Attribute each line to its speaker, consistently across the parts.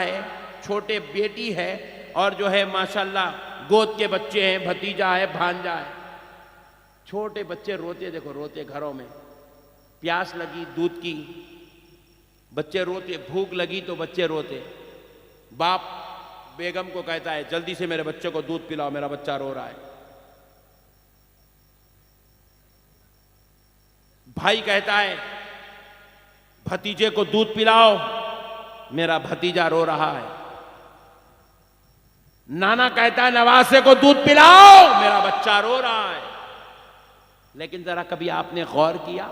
Speaker 1: है, छोटे बेटी है और जो है माशाल्लाह गोद के बच्चे हैं, भतीजा है, भांजा है। छोटे बच्चे रोते, देखो रोते घरों में, प्यास लगी दूध की, बच्चे रोते, भूख लगी तो बच्चे रोते। बाप बेगम को कहता है जल्दी से मेरे बच्चे को दूध पिलाओ, मेरा बच्चा रो रहा है। भाई कहता है भतीजे को दूध पिलाओ, मेरा भतीजा रो रहा है। नाना कहता है नवासे को दूध पिलाओ, मेरा बच्चा रो रहा है। लेकिन जरा कभी आपने गौर किया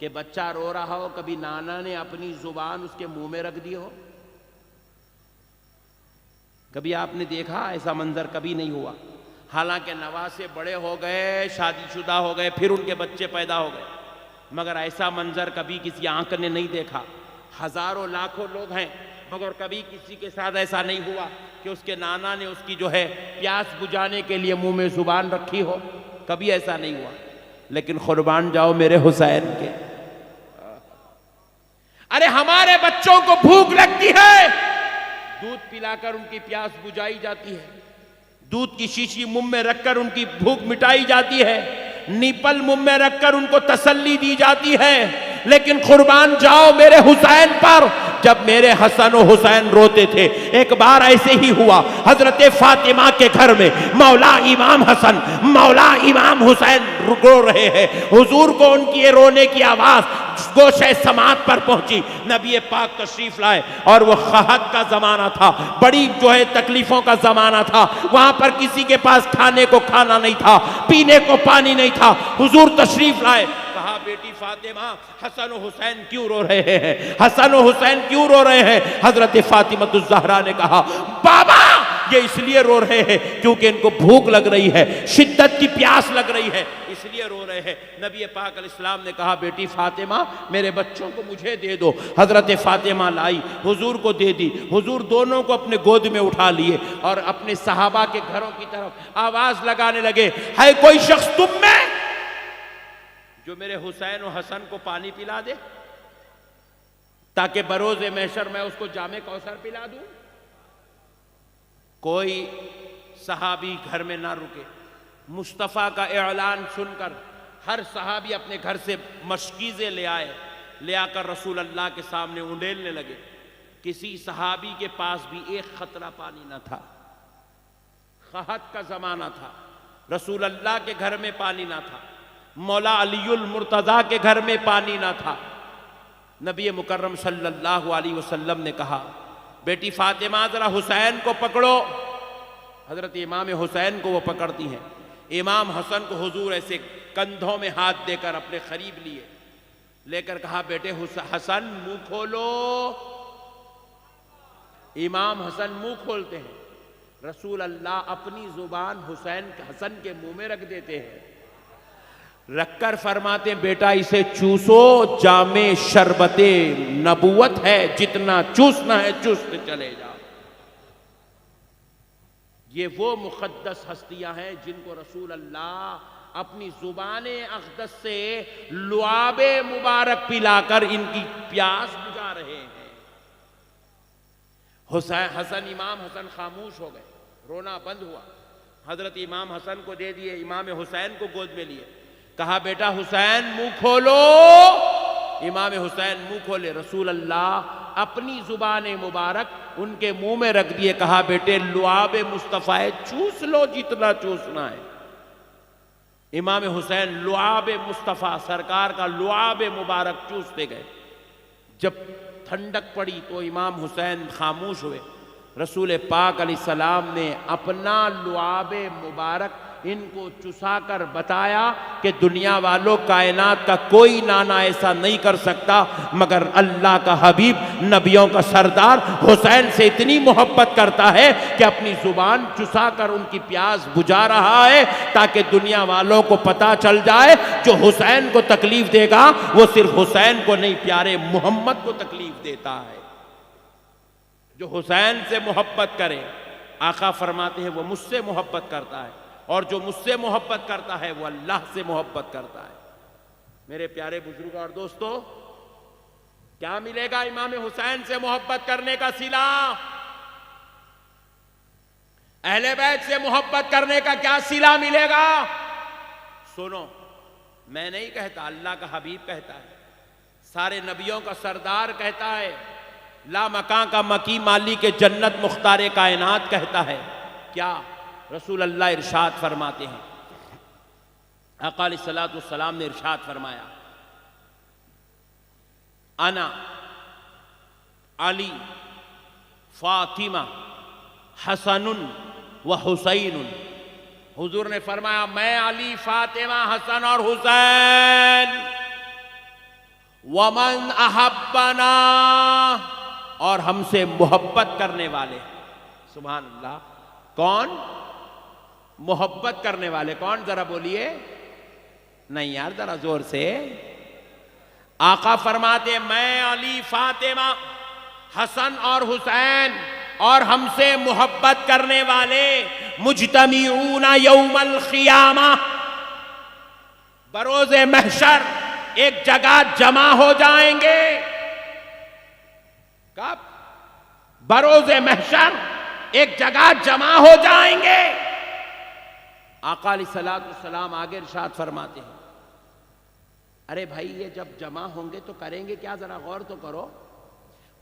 Speaker 1: कि बच्चा रो रहा हो, कभी नाना ने अपनी जुबान उसके मुंह में रख दी हो? कभी आपने देखा? ऐसा मंजर कभी नहीं हुआ। हालांकि नवासे बड़े हो गए, शादीशुदा हो गए, फिर उनके बच्चे पैदा हो गए, मगर ऐसा मंजर कभी किसी आंख ने नहीं देखा। हजारों लाखों लोग हैं, मगर कभी किसी के साथ ऐसा नहीं हुआ कि उसके नाना ने उसकी जो है प्यास बुझाने के लिए मुंह में जुबान रखी हो। कभी ऐसा नहीं हुआ। लेकिन कुर्बान जाओ मेरे हुसैन के, अरे हमारे बच्चों को भूख लगती है, दूध पिलाकर उनकी प्यास बुझाई जाती है, दूध की शीशी मुंह में रखकर उनकी भूख मिटाई जाती है, नीपल मुंह में रखकर उनको तसल्ली दी जाती है। लेकिन कुर्बान जाओ मेरे हुसैन पर, जब मेरे हसन और हुसैन रोते थे, एक बार ऐसे ही हुआ, हजरत फातिमा के घर में मौला इमाम हसन, मौला इमाम हुसैन रो रहे हैं। हुजूर को उनकी ये रोने की आवाज गोशे समात पर पहुंची। नबी पाक तशरीफ लाए और वो खहत का जमाना था, बड़ी जो है तकलीफों का जमाना था। वहां पर किसी के पास खाने को खाना नहीं था, पीने को पानी नहीं था। हुजूर तशरीफ लाए, कहा बेटी फातिमा हसन और हुसैन क्यों रो रहे हैं, हसन और हुसैन क्यों रो रहे हैं? हजरत फातिमा ज़हरा ने कहा बाबा ये इसलिए रो रहे हैं क्योंकि इनको भूख लग रही है, शिद्दत की प्यास लग रही है, इसलिए रो रहे हैं। नबी पाक अलैहिस्सलाम ने कहा बेटी फातिमा मेरे बच्चों को मुझे दे दो। हजरत फातिमा लाई, हुजूर को दे दी। हुजूर दोनों को अपने गोद में उठा लिए और अपने सहाबा के घरों की तरफ आवाज लगाने लगे, है कोई शख्स तुम में जो मेरे हुसैन और हसन को पानी पिला दे, ताकि बरोज़े महशर मैं उसको जामे कौसर पिला दूं? कोई सहाबी घर में ना रुके। मुस्तफ़ा का ऐलान सुनकर हर सहाबी अपने घर से मशकीज़ें ले आए, ले आकर रसूल अल्लाह के सामने उंडेलने लगे। किसी सहाबी के पास भी एक खतरा पानी न था। खहत का ज़माना था, रसूल अल्लाह के घर में पानी ना था, मौला अलीउल मुर्तज़ा के घर में पानी ना था। नबी मुकर्रम सल्लल्लाहु अलैहि वसल्लम ने कहा बेटी फातिमा जरा हुसैन को पकड़ो। हजरत इमाम हुसैन को वो पकड़ती हैं। इमाम हसन को हुजूर ऐसे कंधों में हाथ देकर अपने करीब लिए, लेकर कहा बेटे हसन मुंह खोलो। इमाम हसन मुंह खोलते हैं, रसूल अल्लाह अपनी जुबान हुसैन हसन के मुंह में रख देते हैं, रखकर फरमाते बेटा इसे चूसो, जामे शरबते नबुवत है, जितना चूसना है चूसते चले जाओ। ये वो मुक़द्दस हस्तियां हैं जिनको रसूल अल्लाह अपनी जुबाने अक़दस से लुआबे मुबारक पिलाकर इनकी प्यास बुझा रहे हैं। हुसैन हसन इमाम हसन खामोश हो गए, रोना बंद हुआ। हजरत इमाम हसन को दे दिए, इमाम हुसैन को गोद में लिए, कहा बेटा हुसैन मुंह खोलो। इमाम हुसैन मुंह खोले, रसूल अल्लाह अपनी जुबान मुबारक उनके मुंह में रख दिए, कहा बेटे लुआब मुस्तफ़ा है, चूस लो जितना चूसना है। इमाम हुसैन लुआब मुस्तफ़ा सरकार का लुआब मुबारक चूसते गए। जब ठंडक पड़ी तो इमाम हुसैन खामोश हुए। रसूल पाक अलैहिस्सलाम ने अपना लुआब मुबारक इनको चुसाकर बताया कि दुनिया वालों कायनात का कोई नाना ऐसा नहीं कर सकता मगर अल्लाह का हबीब नबियों का सरदार हुसैन से इतनी मोहब्बत करता है कि अपनी जुबान चुसाकर उनकी प्यास बुझा रहा है, ताकि दुनिया वालों को पता चल जाए जो हुसैन को तकलीफ देगा वो सिर्फ हुसैन को नहीं, प्यारे मोहम्मद को तकलीफ देता है। जो हुसैन से मोहब्बत करे, आका फरमाते हैं वो मुझसे मोहब्बत करता है, और जो मुझसे मोहब्बत करता है वो अल्लाह से मोहब्बत करता है। मेरे प्यारे बुजुर्ग और दोस्तों, क्या मिलेगा इमाम हुसैन से मोहब्बत करने का सिला? अहले बैत से मोहब्बत करने का क्या सिला मिलेगा? सुनो, मैं नहीं कहता, अल्लाह का हबीब कहता है, सारे नबियों का सरदार कहता है, ला मकां का मकी माली के जन्नत मुख्तारे कायनात कहता है। क्या रसूल अल्लाह इरशाद फरमाते हैं, आका अलैहिस्सलातु वस्सलाम ने इरशाद फरमाया, अना अली फातिमा हसनुन व हुसैनुन। हुजूर ने फरमाया, मैं अली, फातिमा, हसन और हुसैन, वमन अहब्बना, और हमसे मोहब्बत करने वाले। सुभान अल्लाह। कौन मोहब्बत करने वाले? कौन? जरा बोलिए। नहीं यार, जरा जोर से। आका फरमाते, मैं अली, फातिमा, हसन और हुसैन और हमसे मोहब्बत करने वाले मुजतमीऊना यौमल क़ियामा, बरोज़े महशर एक जगह जमा हो जाएंगे। कब? बरोज़े महशर एक जगह जमा हो जाएंगे। आका अलैहिस्सलातु वस्सलाम आगे इरशाद फरमाते हैं, अरे भाई ये जब जमा होंगे तो करेंगे क्या? जरा गौर तो करो।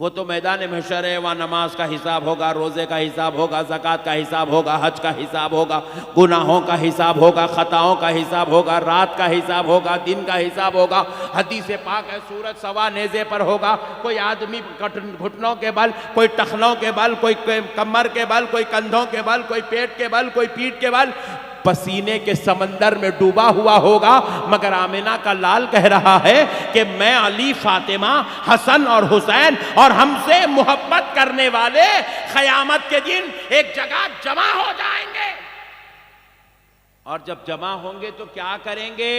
Speaker 1: वो तो मैदान महशर है, वहाँ नमाज का हिसाब होगा, रोज़े का हिसाब होगा, ज़कात का हिसाब होगा, हज का हिसाब होगा, गुनाहों का हिसाब होगा, खताओं का हिसाब होगा, रात का हिसाब होगा, दिन का हिसाब होगा। हदीस पाक है, सूरज सवा नेज़े पर होगा। कोई आदमी घुटनों के बल, कोई टखनों के बल, कोई कमर के बल, कोई कंधों के बल, कोई पेट के बल, कोई पीठ के बल पसीने के समंदर में डूबा हुआ होगा। मगर आमिना का लाल कह रहा है कि मैं अली, फातिमा, हसन और हुसैन और हमसे मोहब्बत करने वाले क़यामत के दिन एक जगह जमा हो जाएंगे। और जब जमा होंगे तो क्या करेंगे?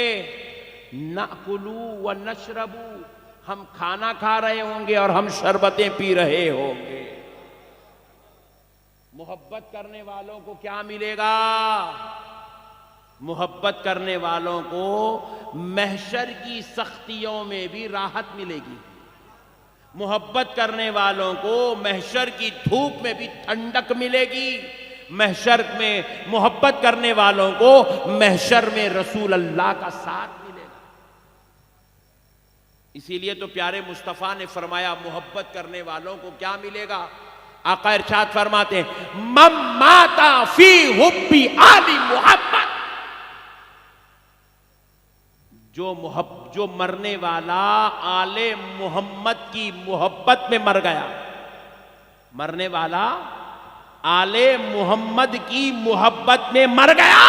Speaker 1: नअकुलू व नशरबू, हम खाना खा रहे होंगे और हम शरबतें पी रहे होंगे। मोहब्बत करने वालों को क्या मिलेगा? मोहब्बत करने वालों को महशर की सख्तियों में भी राहत मिलेगी। मोहब्बत करने वालों को महशर की धूप में भी ठंडक मिलेगी। महशर में मोहब्बत करने वालों को महशर में रसूल अल्लाह का साथ मिलेगा। इसीलिए तो प्यारे मुस्तफ़ा ने फरमाया, मोहब्बत करने वालों को क्या मिलेगा? आका इरशाद फरमाते हैं, मम्माता फी हुब्बी आली मोहब्बत, जो मरने वाला आले मोहम्मद की मोहब्बत में मर गया, मरने वाला आले मोहम्मद की मोहब्बत में मर गया,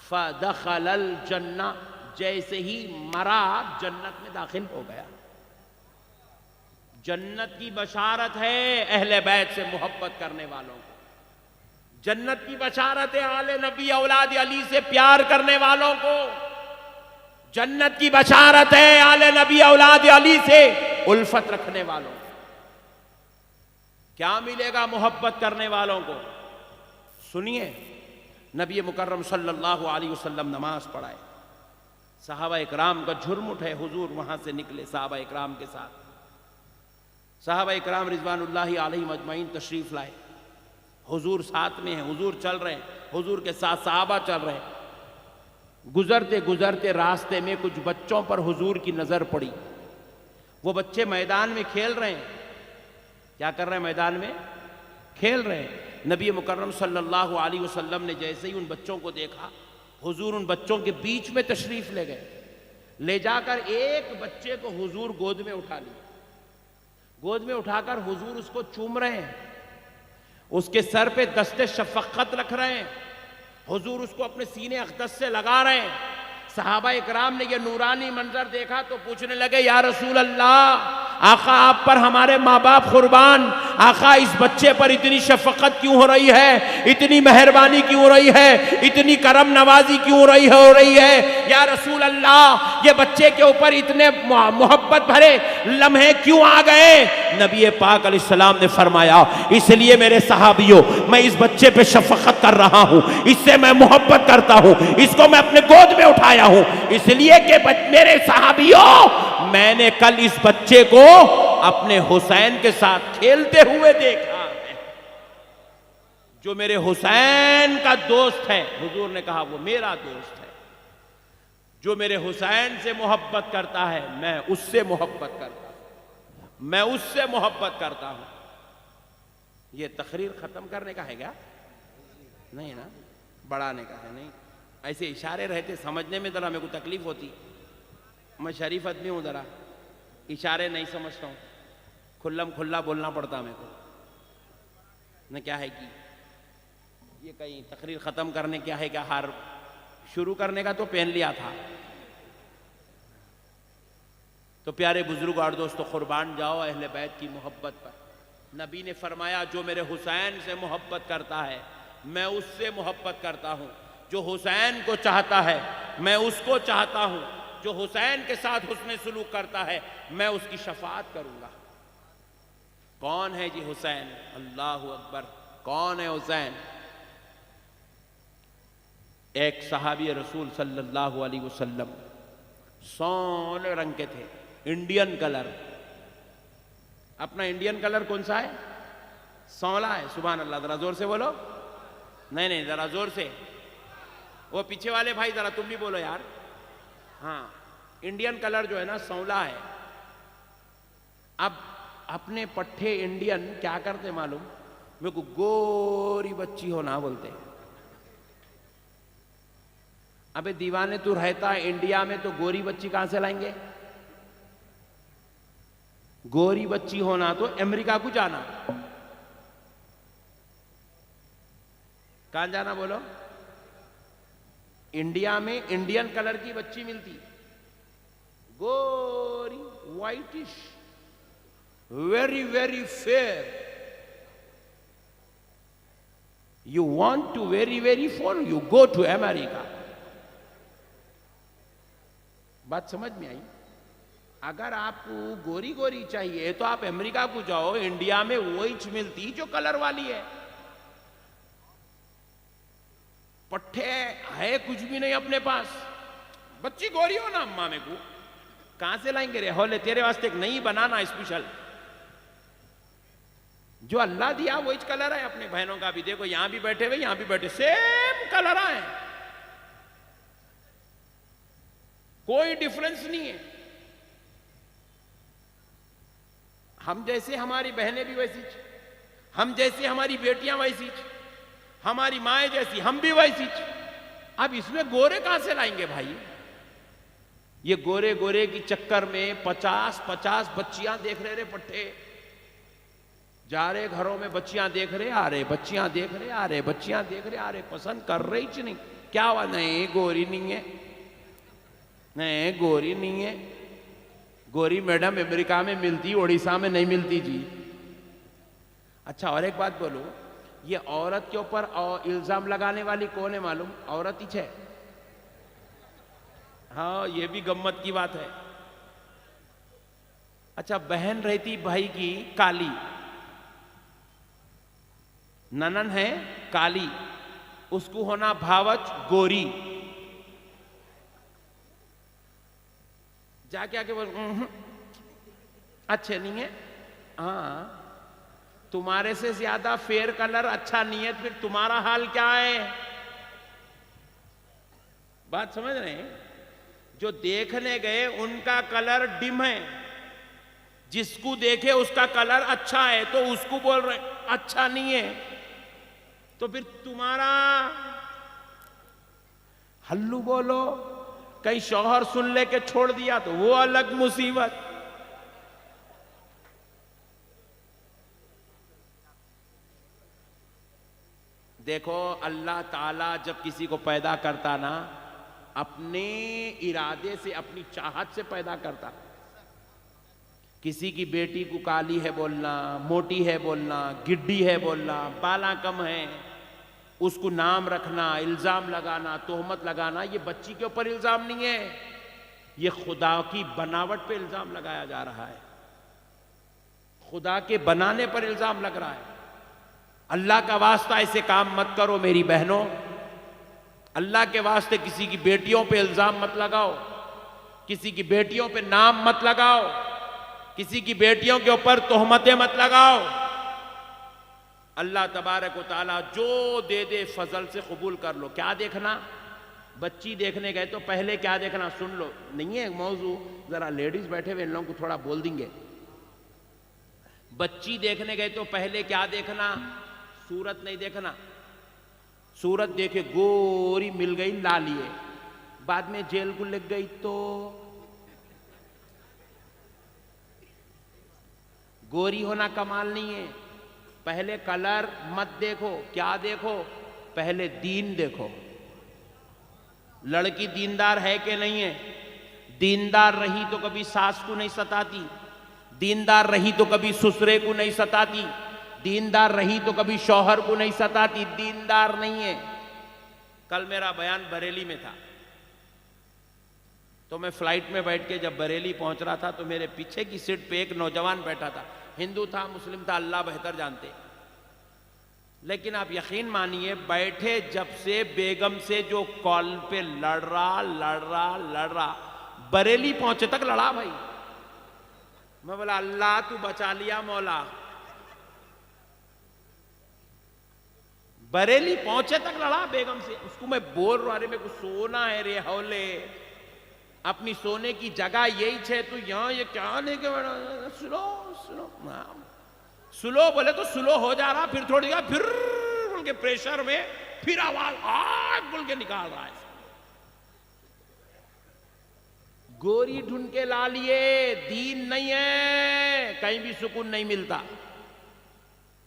Speaker 1: फदखलल जन्नह, जैसे ही मरा जन्नत में दाखिल हो गया। जन्नत की बशारत है अहले बैत से मोहब्बत करने वालों को। जन्नत की बशारत है आले नबी औलाद अली से प्यार करने वालों को। जन्नत की बशारत है आले नबी औलाद अली से उल्फत रखने वालों को। क्या मिलेगा मोहब्बत करने वालों को? सुनिए, नबी मुकर्रम सल्लल्लाहु अलैहि वसल्लम नमाज पढ़ाए, सहाबा इकराम का झुर्म उठे, हुजूर वहां से निकले सहाबा इकराम के साथ। सहाबा इकराम रिजवानुल्लाहि अलैहिम अजमईन तशरीफ लाए, हुजूर साथ में हैं, हुजूर चल रहे हैं, हुजूर के साथ सहाबा चल रहे हैं। गुजरते गुजरते रास्ते में कुछ बच्चों पर हुजूर की नजर पड़ी। वो बच्चे मैदान में खेल रहे हैं। क्या कर रहे हैं? मैदान में खेल रहे हैं। नबी मुकर्रम सल्लल्लाहु अलैहि वसल्लम ने जैसे ही उन बच्चों को देखा, हुजूर उन बच्चों के बीच में तशरीफ ले गए। ले जाकर एक बच्चे को हुजूर गोद में उठा लिया। गोद में उठाकर हुजूर उसको चूम रहे हैं, उसके सर पे दस्ते शफक़त रख रहे हैं, हुजूर उसको अपने सीने अक़दस से लगा रहे हैं। सहाबा इकराम ने यह नूरानी मंजर देखा तो पूछने लगे, या रसूल अल्लाह, आका आप पर हमारे माँ बाप कुर्बान, आका इस बच्चे पर इतनी शफक़त क्यों हो रही है, इतनी मेहरबानी क्यों हो रही है, इतनी करम नवाजी क्यों हो रही है? या रसूल अल्लाह, ये बच्चे के ऊपर इतने मोहब्बत भरे लम्हे क्यों आ गए? नबी पाक अलैहिस्सलाम ने फरमाया, इसलिए मेरे सहाबियों, मैं इस बच्चे पे शफक़त कर रहा हूँ, इससे मैं मोहब्बत करता हूँ, इसको मैं अपने गोद में उठाया हूँ, इसलिए कि मेरे सहाबियों, मैंने कल इस बच्चे को अपने हुसैन के साथ खेलते हुए देखा है। जो मेरे हुसैन का दोस्त है, हुजूर ने कहा वो मेरा दोस्त है। जो मेरे हुसैन से मोहब्बत करता है मैं उससे मोहब्बत करता हूं, मैं उससे मोहब्बत करता हूं। ये तकरीर खत्म करने का है क्या? नहीं ना, बढ़ाने का है। नहीं, ऐसे इशारे रहते, समझने में जरा मेरे को तकलीफ होती। मैं शरीफ आदमी हूं, जरा इशारे नहीं समझता हूं, खुल्लम खुल्ला बोलना पड़ता मेरे को। न क्या है कि ये कहीं तकरीर खत्म करने क्या है क्या, हार शुरू करने का तो पहन लिया था। तो प्यारे बुजुर्ग और दोस्तों, कुर्बान जाओ अहले बैत की मोहब्बत पर। नबी ने फरमाया जो मेरे हुसैन से मोहब्बत करता है मैं उससे मोहब्बत करता हूं। जो हुसैन को चाहता है मैं उसको चाहता हूं। जो हुसैन के साथ हुस्न सुलूक करता है मैं उसकी शफाअत करूंगा। कौन है जी हुसैन? अल्लाहु अकबर। कौन है हुसैन? एक सहाबी रसूल सल्लल्लाहु अलैहि वसल्लम, सोने रंग के थे, इंडियन कलर। अपना इंडियन कलर कौन सा है? सांवला है। सुभान अल्लाह, जरा जोर से बोलो। नहीं नहीं, जरा जोर से। वो पीछे वाले भाई जरा तुम भी बोलो यार। हाँ, इंडियन कलर जो है ना सांवला है। अब अपने पट्टे इंडियन क्या करते मालूम? मेरे को गोरी बच्ची हो ना बोलते। अबे दीवाने, तू रहता है इंडिया में तो गोरी बच्ची कहां से लाएंगे? गोरी बच्ची होना तो अमेरिका को जाना। कहां जाना बोलो? इंडिया में इंडियन कलर की बच्ची मिलती, गोरी, whitish, very very fair. You want to very very for, you go to America. बात समझ में आई? अगर आपको गोरी गोरी चाहिए तो आप अमेरिका को जाओ, इंडिया में वही मिलती जो कलर वाली है। पट्टे है कुछ भी नहीं अपने पास। बच्ची गोरी हो ना अम्मा, में को कहां से लाएंगे रे? होले तेरे वास्ते एक नहीं बनाना स्पेशल। जो अल्लाह दिया वही कलर है। अपने बहनों का भी देखो, यहां भी बैठे हुए, यहां भी बैठे, सेम कलर है, कोई डिफरेंस नहीं है। हम जैसे हमारी बहनें भी वैसी, हम जैसे हमारी बेटियां वैसी, हमारी माएं जैसी हम भी वैसी। अब इसमें गोरे कहां से लाएंगे भाई? ये गोरे गोरे की चक्कर में 50-50 बच्चियां देख रहे पट्टे, जा रहे घरों में, बच्चियां देख रहे आ रहे, बच्चियां देख रहे आ रहे, बच्चियां देख रहे आ रहे, पसंद कर रही च नहीं। क्या हुआ? नहीं गोरी नहीं है, नहीं गोरी नहीं है। गोरी मैडम अमेरिका में मिलती, उड़ीसा में नहीं मिलती जी। अच्छा, और एक बात बोलो, ये औरत के ऊपर इल्जाम लगाने वाली कौन है मालूम? औरत ही है। हाँ, ये भी गम्मत की बात है। अच्छा, बहन रहती भाई की काली, ननन है काली, उसको होना भावच गोरी। जाके आके बोल अच्छे नहीं है। हाँ, तुम्हारे से ज्यादा फेयर कलर अच्छा नहीं है, फिर तुम्हारा हाल क्या है? बात समझ रहे हैं? जो देखने गए उनका कलर डिम है, जिसको देखे उसका कलर अच्छा है तो उसको बोल रहे अच्छा नहीं है, तो फिर तुम्हारा हल्लू बोलो। कहीं शौहर सुन लेके छोड़ दिया तो वो अलग मुसीबत। देखो, अल्लाह ताला जब किसी को पैदा करता ना, अपने इरादे से, अपनी चाहत से पैदा करता। किसी की बेटी को काली है बोलना, मोटी है बोलना, गिड्डी है बोलना, बाला कम है, उसको नाम रखना, इल्जाम लगाना, तोहमत लगाना, ये बच्ची के ऊपर इल्जाम नहीं है, ये खुदा की बनावट पे इल्जाम लगाया जा रहा है। खुदा के बनाने पर इल्जाम लग रहा है। अल्लाह का वास्ता ऐसे काम मत करो मेरी बहनों। अल्लाह के वास्ते किसी की बेटियों पे इल्जाम मत लगाओ। किसी की बेटियों पे नाम मत लगाओ, किसी की बेटियों के ऊपर तोहमतें मत लगाओ। अल्लाह तबारक व तआला जो दे दे फजल से कबूल कर लो। क्या देखना? बच्ची देखने गए तो पहले क्या देखना? सुन लो, नहीं है मौजू, जरा लेडीज बैठे हुए इन लोगों को थोड़ा बोल देंगे। बच्ची देखने गए तो पहले क्या देखना? सूरत नहीं देखना। सूरत देखे गोरी मिल गई लाली है, बाद में जेल को लग गई तो गोरी होना कमाल नहीं है। पहले कलर मत देखो, क्या देखो? पहले दीन देखो। लड़की दीनदार है कि नहीं है? दीनदार रही तो कभी सास को नहीं सताती, दीनदार रही तो कभी ससुरे को नहीं सताती, दीनदार रही तो कभी शौहर को नहीं सताती। दीनदार नहीं है। कल मेरा बयान बरेली में था, तो मैं फ्लाइट में बैठ के जब बरेली पहुंच रहा था तो मेरे पीछे की सीट पे एक नौजवान बैठा था। हिंदू था, मुस्लिम था, अल्लाह बेहतर जानते। लेकिन आप यकीन मानिए, बैठे जब से बेगम से जो कॉल पे लड़ रहा, बरेली पहुंचे तक लड़ा भाई। मैं बोला अल्लाह तू बचा लिया मौला। बरेली पहुंचे तक लड़ा बेगम से। उसको मैं बोल रहा, अरे मेरे को सोना है रे हौले, अपनी सोने की जगह यही छे, तू यहां ये क्या लेके बैठा? सुनो सुनो स्लो बोले तो स्लो हो जा रहा, फिर थोड़ी देर फिर बोल के प्रेशर में फिर आवाज आग बोल के निकाल रहा है। गोरी ढूंढ के ला लिए, दीन नहीं है, कहीं भी सुकून नहीं मिलता।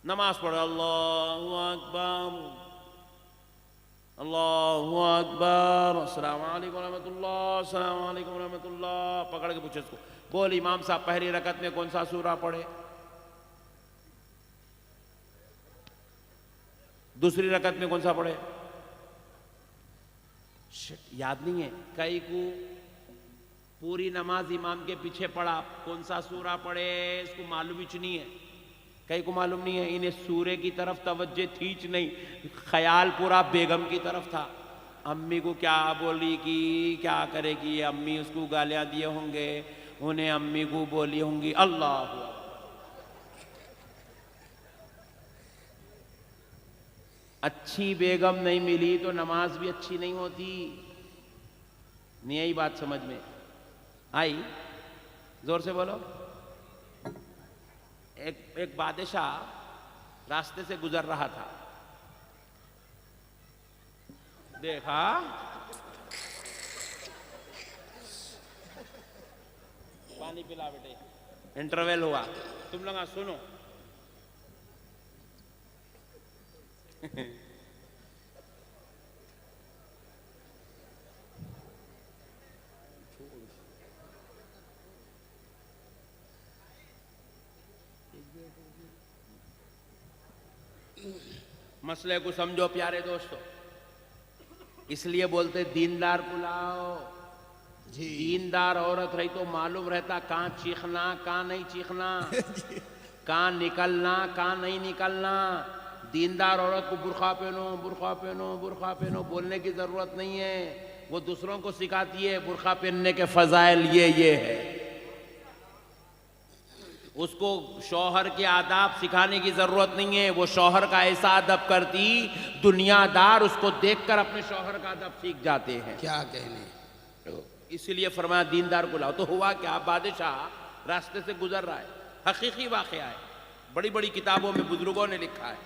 Speaker 1: नमाज पढ़ो, अल्लाहु अकबर अल्लाहु अकबर, अस्सलाम वालेकुम रहमतुल्लाह, अस्सलाम वालेकुम रहमतुल्लाह। पकड़ के पूछे इसको, बोल इमाम साहब पहली रकत में कौन सा सूरा पढ़े? दूसरी रकत में कौन सा पढ़े? याद नहीं है। कई को पूरी नमाज इमाम के पीछे पढ़ा, कौन सा सूरा पढ़े इसको मालूम ही नहीं है। कई को मालूम नहीं है। इन्हें सूरे की तरफ तवज्जो थी नहीं, ख्याल पूरा बेगम की तरफ था। अम्मी को क्या बोली कि क्या करेगी, अम्मी उसको गालियां दिए होंगे, उन्हें अम्मी को बोली होंगी अल्लाह। अच्छी बेगम नहीं मिली तो नमाज भी अच्छी नहीं होती। नहीं आई बात समझ में आई? जोर से बोलो। एक बादशाह रास्ते से गुजर रहा था, देखा पानी पिला बेटे, इंटरवल हुआ। तुम लोग सुनो। मसले को समझो प्यारे दोस्तों, इसलिए बोलते दीनदार को लाओ। दीनदार औरत रही तो मालूम रहता कहां चीखना कहां नहीं चीखना, कहां निकलना कहां नहीं निकलना। दीनदार औरत को बुर्खा पहनो बुर्खा पहनो बुर्खा पहनो बोलने की जरूरत नहीं है, वो दूसरों को सिखाती है बुर्खा पहनने के फजाइल ये है। उसको शौहर के आदाब सिखाने की जरूरत नहीं है, वो शौहर का ऐसा अदब करती दुनियादार उसको देखकर अपने शौहर का अदब सीख जाते हैं।
Speaker 2: क्या कहने,
Speaker 1: इसलिए फरमाया दीनदार को लाओ। तो हुआ क्या, बादशाह रास्ते से गुजर रहा है, हकीकी वाकया है, बड़ी बड़ी किताबों में बुजुर्गों ने लिखा है।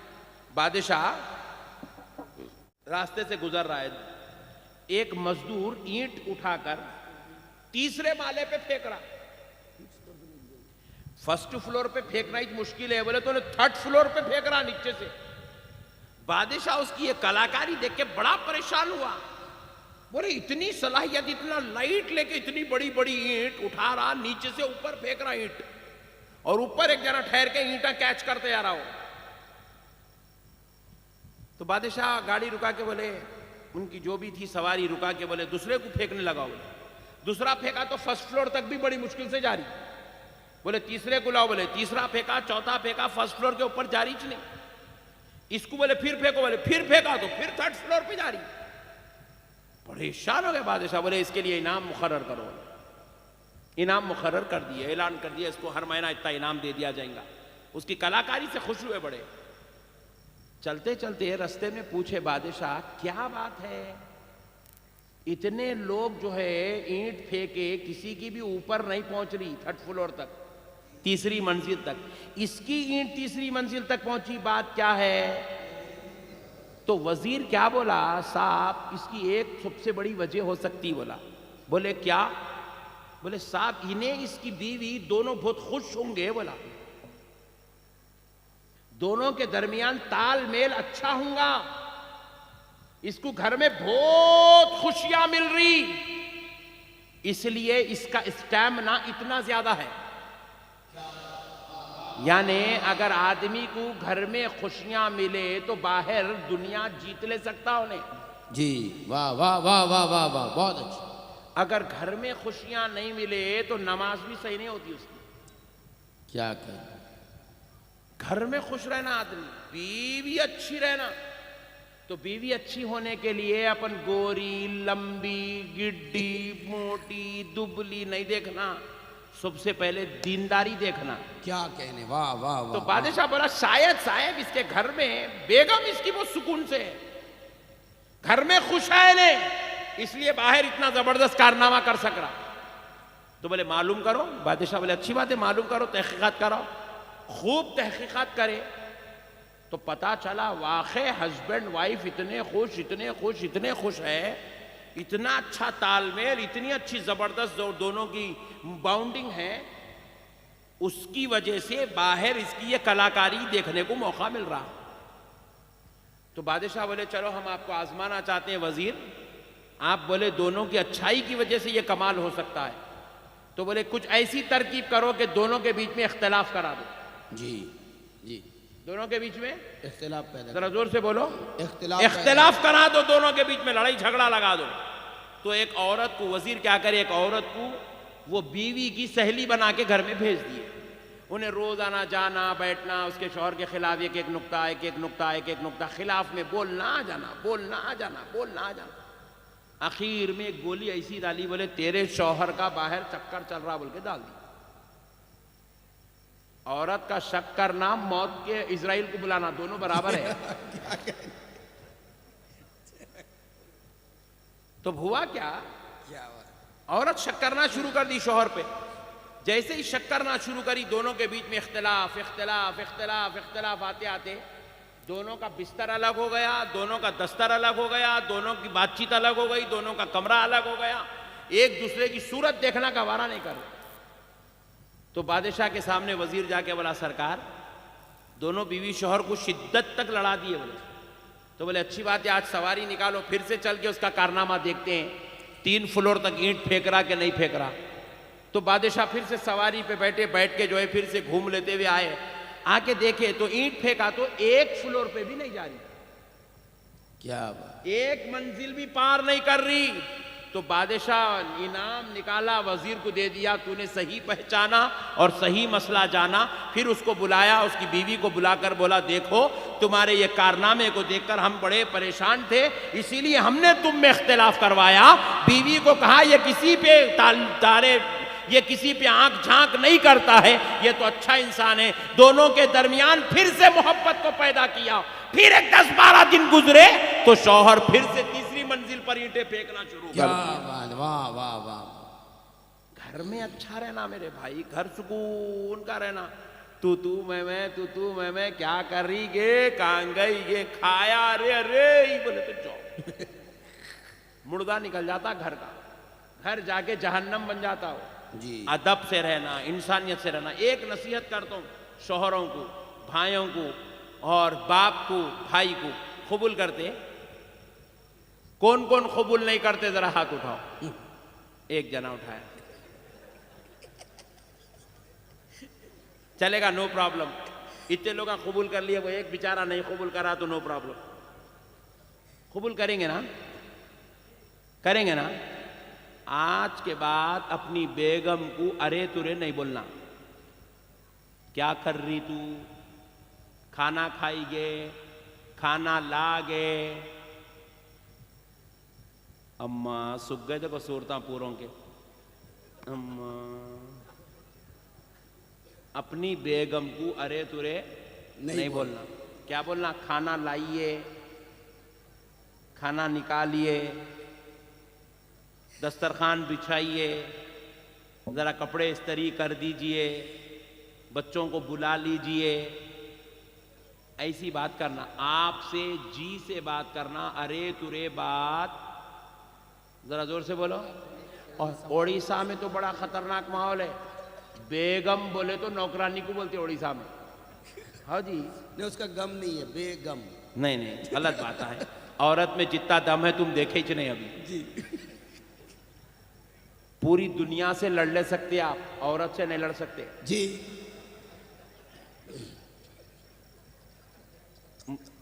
Speaker 1: बादशाह रास्ते से गुजर रहा है, एक मजदूर ईंट उठाकर तीसरे माले पे फेंक रहा। फर्स्ट फ्लोर पे फेंकना ही मुश्किल है, बोले तो थर्ड फ्लोर पे फेंक रहा नीचे से। बादशाह उसकी ये कलाकारी देख के बड़ा परेशान हुआ, बोले इतनी सलाहियत, इतना लाइट लेके इतनी बड़ी बड़ी ईंट उठा रहा, नीचे से ऊपर फेंक रहा ईंट, और ऊपर एक जना ठहर के ईंटा कैच करते जा रहा हो। तो बादशाह गाड़ी रुका के बोले, उनकी जो भी थी सवारी रुका के बोले दूसरे को फेंकने लगा। बोले दूसरा फेंका तो फर्स्ट फ्लोर तक भी बड़ी मुश्किल से जा रही। बोले तीसरे को लाओ, बोले तीसरा फेंका, चौथा फेंका, फर्स्ट फ्लोर के ऊपर जा रही नहीं। इसको बोले फिर फेंको, बोले फिर फेंका तो फिर थर्ड फ्लोर पे जा रही। परेशान हो गए बादशाह, बोले इसके लिए इनाम मुकर्रर करो। इनाम मुकर्रर कर दिए, ऐलान कर दिया इसको हर महीना इतना इनाम दे दिया जाएगा। उसकी कलाकारी से खुश हुए बड़े। चलते चलते रास्ते में पूछे बादशाह क्या बात है, इतने लोग जो है ईंट फेंके, किसी की भी ऊपर नहीं पहुंच रही, थर्ड फ्लोर तक, तीसरी मंजिल तक, इसकी ईंट तीसरी मंजिल तक पहुंची, बात क्या है? तो वजीर क्या बोला, साहब इसकी एक सबसे बड़ी वजह हो सकती। बोले क्या? बोले साहब इन्हें इसकी बीवी दोनों बहुत खुश होंगे। बोला दोनों के दरमियान तालमेल अच्छा होगा, इसको घर में बहुत खुशियां मिल रही, इसलिए इसका स्टैमिना इतना ज्यादा है। यानी अगर आदमी को घर में खुशियां मिले तो बाहर दुनिया जीत ले सकता उन्हें।
Speaker 2: जी वाह वाह वाह वाह वाह वाह, बहुत अच्छा।
Speaker 1: अगर घर में खुशियां नहीं मिले तो नमाज भी सही नहीं होती उसकी।
Speaker 2: क्या कहें,
Speaker 1: घर में खुश रहना आदमी, बीवी अच्छी रहना, तो बीवी अच्छी होने के लिए अपन गोरी, लंबी, गिड्डी, मोटी, दुबली नहीं देखना, सबसे पहले दीनदारी देखना।
Speaker 2: क्या कहने, वाह वाह वाह।
Speaker 1: तो बादशाह बोला शायद साहब इसके घर में बेगम इसकी बहुत सुकून से है, घर में खुश है ने, इसलिए बाहर इतना जबरदस्त कारनामा कर सक रहा। तो बोले मालूम करो। बादशाह बोले अच्छी बात है, मालूम करो, तहकीकात करो। खूब तहकीकात करे तो पता चला वाकई हस्बैंड वाइफ इतने खुश, इतने खुश, इतने खुश है, इतना अच्छा तालमेल, इतनी अच्छी जबरदस्त जो दोनों की बाउंडिंग है, उसकी वजह से बाहर इसकी ये कलाकारी देखने को मौका मिल रहा। तो बादशाह बोले चलो हम आपको आजमाना चाहते हैं वजीर, आप बोले दोनों की अच्छाई की वजह से ये कमाल हो सकता है, तो बोले कुछ ऐसी तरकीब करो कि दोनों के बीच में इख्तिलाफ करा दो।
Speaker 2: जी जी,
Speaker 1: दोनों के बीच में
Speaker 2: इख्तिलाफ पैदा,
Speaker 1: जरा जोर से बोलो,
Speaker 2: इख्तिलाफ
Speaker 1: करा दो, दोनों के बीच में लड़ाई झगड़ा लगा दो। तो एक औरत को वजीर क्या करे, एक औरत को वो बीवी की सहेली बना के घर में भेज दिए। उन्हें रोजाना जाना बैठना, उसके शौहर के खिलाफ एक एक नुक्ता, एक एक नुक्ता, एक एक नुक्ता खिलाफ में बोलना आ जाना, बोलना आ जाना, बोलना आ जाना। आखिर में एक गोली ऐसी डाली, बोले तेरे शौहर का बाहर चक्कर चल रहा, बोल के डाल दी। औरत का शक करना, मौत के इजराइल को बुलाना, दोनों बराबर है। तो हुआ क्या, औरत शक करना शुरू कर दी शौहर पे। जैसे ही शक करना शुरू करी, दोनों के बीच में इख्तिलाफ इख्तिलाफ इख्तिलाफ इख्तिलाफ आते आते दोनों का बिस्तर अलग हो गया, दोनों का दस्तर अलग हो गया, दोनों की बातचीत अलग हो गई, दोनों का कमरा अलग हो गया, एक दूसरे की सूरत देखना का वारा नहीं कर रहे। तो बादशाह के सामने वजीर जाके बोला सरकार दोनों बीवी शौहर को शिद्दत तक लड़ा दिए। बोले तो बोले अच्छी बात है, आज सवारी निकालो, फिर से चल के उसका कारनामा देखते हैं, 3 फ्लोर तक ईंट फेंक रहा कि नहीं फेंक रहा। तो बादशाह फिर से सवारी पे बैठे, बैठ के जो है फिर से घूम लेते हुए आए, आके देखे तो ईंट फेंका तो 1 फ्लोर पे भी नहीं जा रही,
Speaker 2: क्या बात,
Speaker 1: 1 मंजिल भी पार नहीं कर रही। तो बादशाह इनाम निकाला, वजीर को दे दिया, तूने सही पहचाना और सही मसला जाना। फिर उसको बुलाया, उसकी बीवी को बुलाकर बोला देखो तुम्हारे ये कारनामे को देखकर हम बड़े परेशान थे, इसीलिए हमने तुम में इख्तिलाफ करवाया। बीवी को कहा ये किसी पे तारे, ये किसी पे आंख झांक नहीं करता है, ये तो अच्छा इंसान है। दोनों के दरमियान फिर से मोहब्बत को पैदा किया। फिर एक 10-12 दिन गुजरे तो शौहर फिर से तीसरी मंजिल पर ईंटें फेंकना शुरू कर दिया।
Speaker 2: वाह वाह वाह।
Speaker 1: घर में अच्छा रहना मेरे भाई, घर सुकून का रहना। तू तू मैं क्या कर रही गे, कहां गई ये, खाया रे रे बोले तो जाओ मुर्दा निकल जाता घर का, घर जाके जहन्नम बन जाता हो।
Speaker 2: जी,
Speaker 1: अदब से रहना, इंसानियत से रहना। एक नसीहत करता हूं शौहरों को, भाइयों को और बाप को, भाई को, कबूल करते कौन कौन कबूल नहीं करते, जरा हाथ उठाओ। एक जना उठाया, चलेगा, नो प्रॉब्लम। इतने लोग कबूल कर लिए, वो एक बेचारा नहीं कबूल करा तो नो प्रॉब्लम। कबूल करेंगे ना, करेंगे ना। आज के बाद अपनी बेगम को अरे तुरे नहीं बोलना। क्या कर रही तू, खाना खाइगे, खाना लागे। अम्मा सुख गए थे सूरता पूरों के, अम्मा, अपनी बेगम को अरे तुरे नहीं बोलना। क्या बोलना? खाना लाइए, खाना निकालिए, दस्तरखान बिछाइए, जरा कपड़े इस्त्री कर दीजिए, बच्चों को बुला लीजिए। ऐसी बात करना। आपसे जी से बात करना, अरे तुरे बात जरा जोर से बोलो। और ओडिशा में तो बड़ा खतरनाक माहौल है। बेगम बोले तो नौकरानी को बोलते ओडिशा में। हाँ जी,
Speaker 2: नहीं उसका गम नहीं है, बेगम।
Speaker 1: नहीं नहीं, गलत बात है। औरत में जितना दम है तुम देखे ही नहीं अभी
Speaker 2: जी।
Speaker 1: पूरी दुनिया से लड़ ले सकते आप, औरत से नहीं लड़ सकते
Speaker 2: जी।